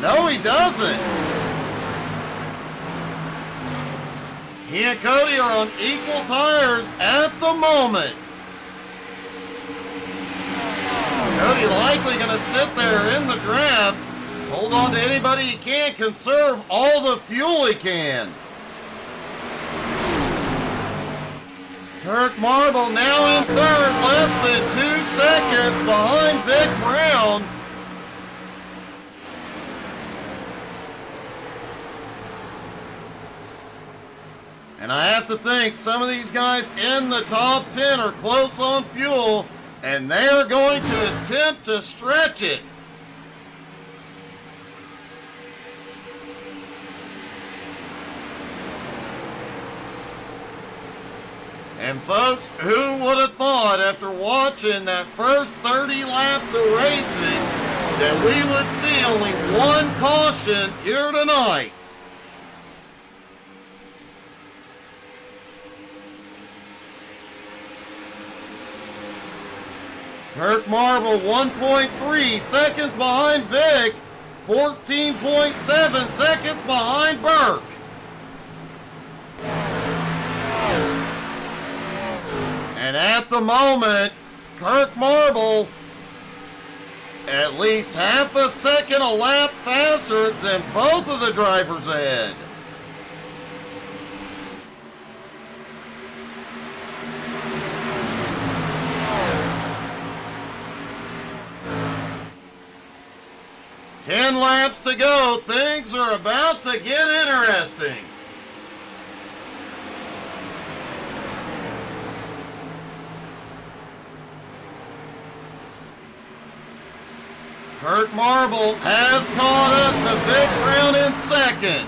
No, he doesn't. He and Cody are on equal tires at the moment. Cody likely going to sit there in the draft, hold on to anybody he can, conserve all the fuel he can. Kirk Marble now in third, less than 2 seconds behind Vic Brown. And I have to think some of these guys in the top 10 are close on fuel, and they are going to attempt to stretch it. And folks, who would have thought after watching that first 30 laps of racing that we would see only one caution here tonight? Kirk Marble 1.3 seconds behind Vic, 14.7 seconds behind Burke. And at the moment, Kirk Marble at least half a second a lap faster than both of the drivers ahead. Ten laps to go. Things are about to get interesting. Kirk Marble has caught up to Vic Brown in second.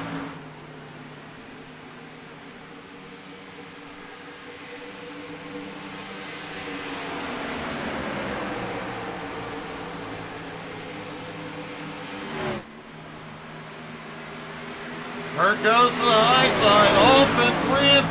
Kirk goes to the high side, off in 3 and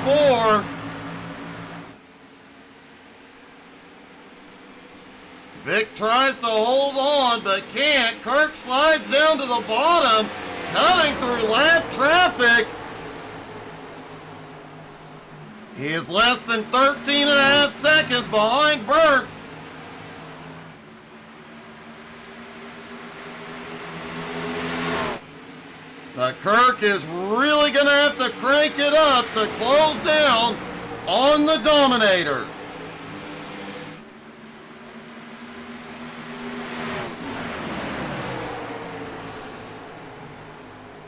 4. Vic tries to hold on, but can't. Kirk slides down to the bottom, cutting through lap traffic. He is less than 13 and a half seconds behind Burke. But Kirk is really going to have to crank it up to close down on the Dominator.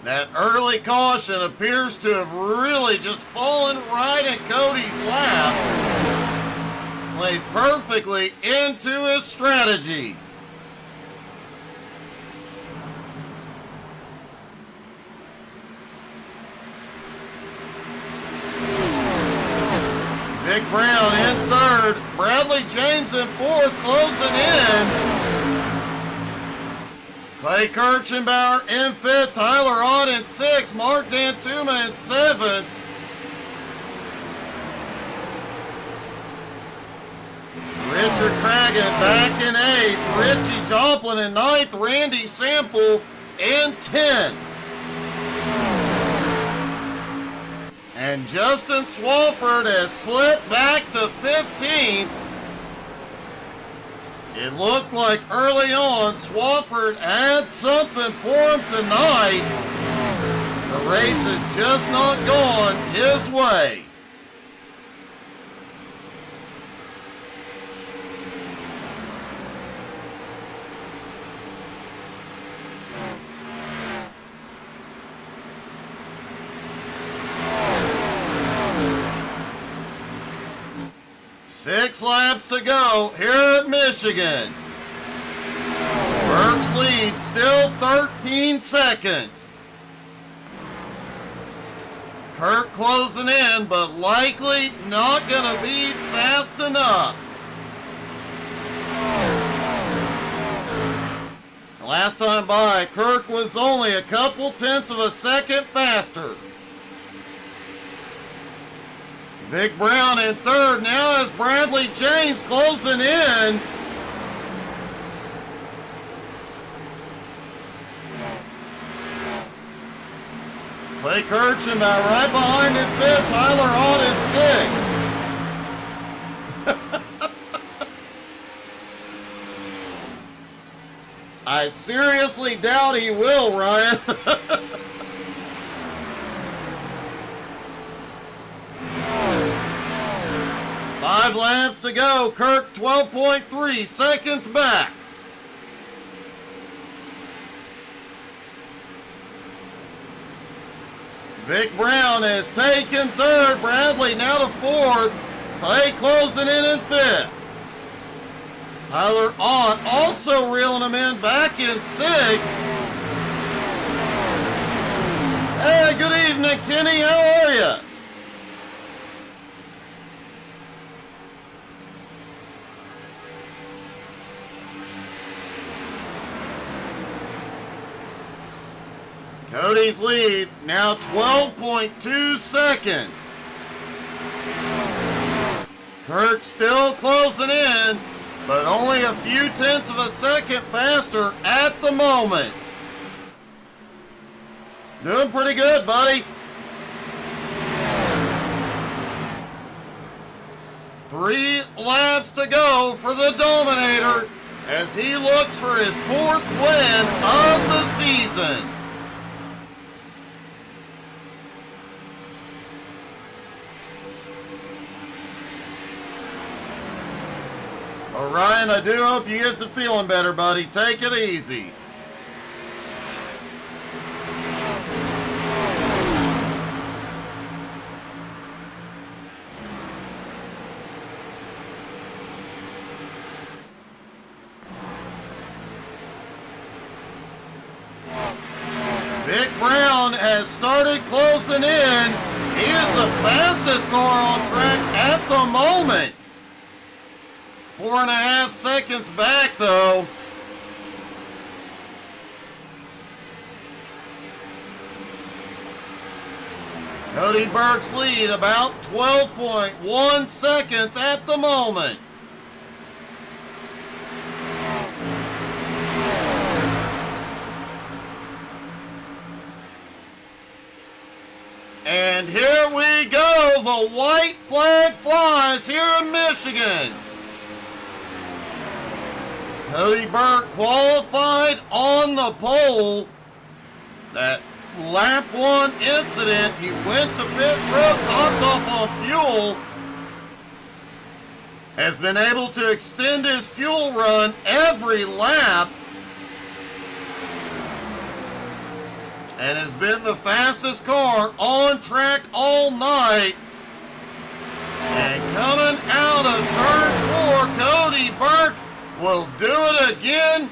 That early caution appears to have really just fallen right in Cody's lap. Played perfectly into his strategy. Vic Brown in third, Bradley James in fourth, closing in. Clay Kirchenbauer in fifth, Tyler Ott in sixth, Mark Dantuma in seventh. Richard Cragen back in eighth, Richie Joplin in ninth, Randy Sample in 10th. And Justin Swafford has slipped back to 15th. It looked like early on Swafford had something for him tonight. The race has just not gone his way. Six laps to go here at Michigan. Burke's lead still 13 seconds. Kirk closing in, but likely not going to be fast enough. Last time by, Kirk was only a couple tenths of a second faster. Vic Brown in third now as Bradley James closing in. Clay Kirchenbauer right behind in fifth. Tyler Ott in sixth. I seriously doubt he will, Ryan. 5 laps to go. Kirk 12.3 seconds back. Vic Brown has taken third. Bradley now to fourth. Clay closing in fifth. Tyler Ott also reeling him in back in sixth. Hey, good evening, Kenny. How are you? Cody's lead now 12.2 seconds. Kirk still closing in, but only a few tenths of a second faster at the moment. Doing pretty good, buddy. 3 laps to go for the Dominator as he looks for his 4th win of the season. Well, Ryan, I do hope you get to feeling better, buddy. Take it easy. Vic Brown has started closing in. He is the fastest car on track at the moment. 4.5 seconds back, though. Cody Burke's lead about 12.1 seconds at the moment. And here we go. The white flag flies here in Michigan. Cody Burke qualified on the pole. That lap 1 incident, he went to pit road, topped off on fuel, has been able to extend his fuel run every lap, and has been the fastest car on track all night. And coming out of turn 4, Cody Burke will do it again.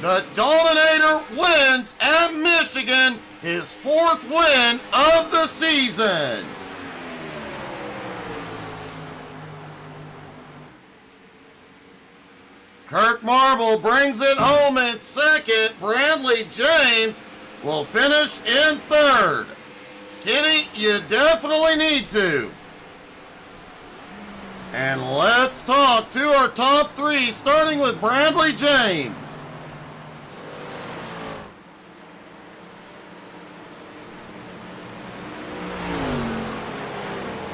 The Dominator wins at Michigan, his 4th win of the season. Kirk Marble brings it home in second. Bradley James will finish in third. Kenny, you definitely need to. And let's talk to our top 3, starting with Bradley James.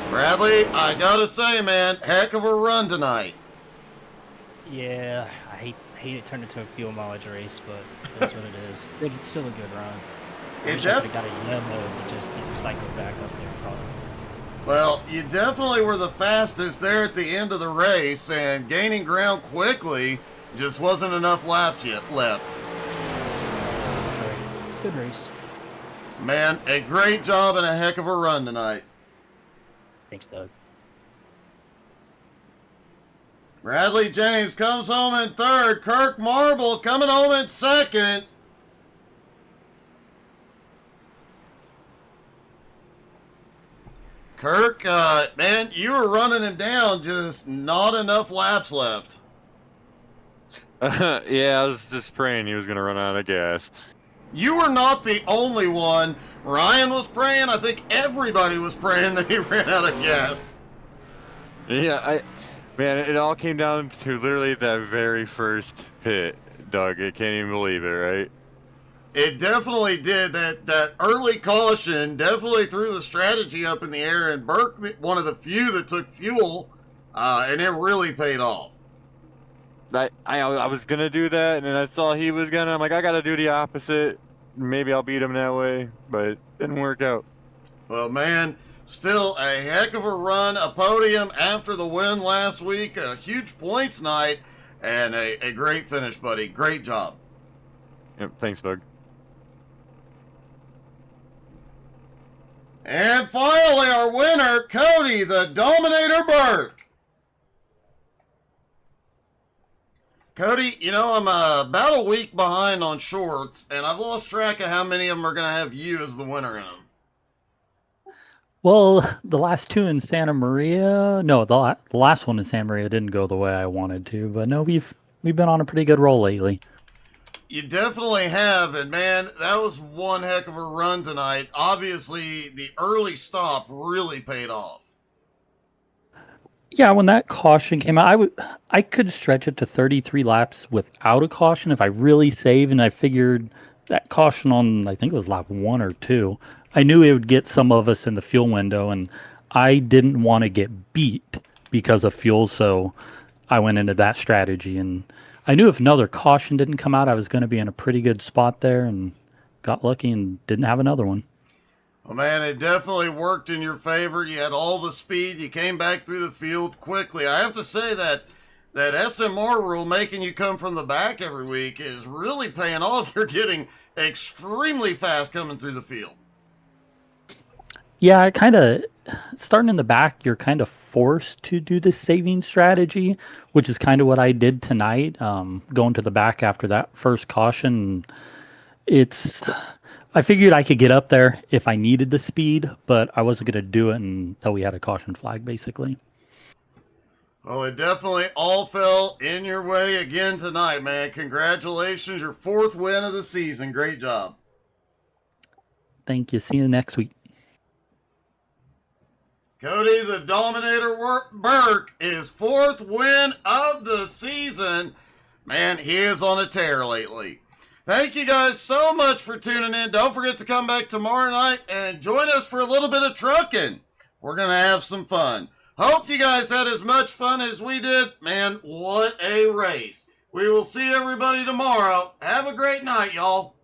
Bradley, I gotta say, man, heck of a run tonight. Yeah, I hate it turned into a fuel mileage race, but that's what it is. It's still a good run. I wish I could have got a yellow to just get cycled back up there, probably. Well, you definitely were the fastest there at the end of the race, and gaining ground quickly just wasn't enough laps yet left. That's all right. Good race. Man, a great job and a heck of a run tonight. Thanks, Doug. Bradley James comes home in third. Kirk Marble coming home in second. Kirk, man, you were running him down, just not enough laps left. Yeah, I was just praying he was going to run out of gas. You were not the only one. Ryan was praying. I think everybody was praying that he ran out of gas. Yeah, man, it all came down to literally that very first pit, Doug. I can't even believe it, right? It definitely did. That early caution definitely threw the strategy up in the air, and Burke, one of the few that took fuel, and it really paid off. I was gonna do that, and then I saw he was gonna. I'm like, I gotta do the opposite. Maybe I'll beat him that way, but it didn't work out. Well, man, still a heck of a run, a podium after the win last week, a huge points night, and a great finish, buddy. Great job. Yep, thanks, Doug. And finally, our winner, Cody the Dominator Burke. Cody, you know, I'm about a week behind on shorts, and I've lost track of how many of them are going to have you as the winner in them. Well, the last two in Santa Maria, no, the last one in Santa Maria didn't go the way I wanted to, but no, we've been on a pretty good roll lately. You definitely have, and man, that was one heck of a run tonight. Obviously, the early stop really paid off. Yeah, when that caution came out, I could stretch it to 33 laps without a caution if I really save, and I figured that caution on, I think it was lap 1 or 2, I knew it would get some of us in the fuel window, and I didn't want to get beat because of fuel, so I went into that strategy, and I knew if another caution didn't come out, I was going to be in a pretty good spot there, and got lucky and didn't have another one. Well, man, it definitely worked in your favor. You had all the speed. You came back through the field quickly. I have to say that SMR rule making you come from the back every week is really paying off. You're getting extremely fast coming through the field. Yeah, starting in the back, you're kind of forced to do the saving strategy, which is kind of what I did tonight, going to the back after that first caution. I figured I could get up there if I needed the speed, but I wasn't going to do it until we had a caution flag, basically. Well, it definitely all fell in your way again tonight, man. Congratulations, your 4th win of the season. Great job. Thank you. See you next week. Cody the Dominator Burke, his 4th win of the season. Man, he is on a tear lately. Thank you guys so much for tuning in. Don't forget to come back tomorrow night and join us for a little bit of trucking. We're going to have some fun. Hope you guys had as much fun as we did. Man, what a race. We will see everybody tomorrow. Have a great night, y'all.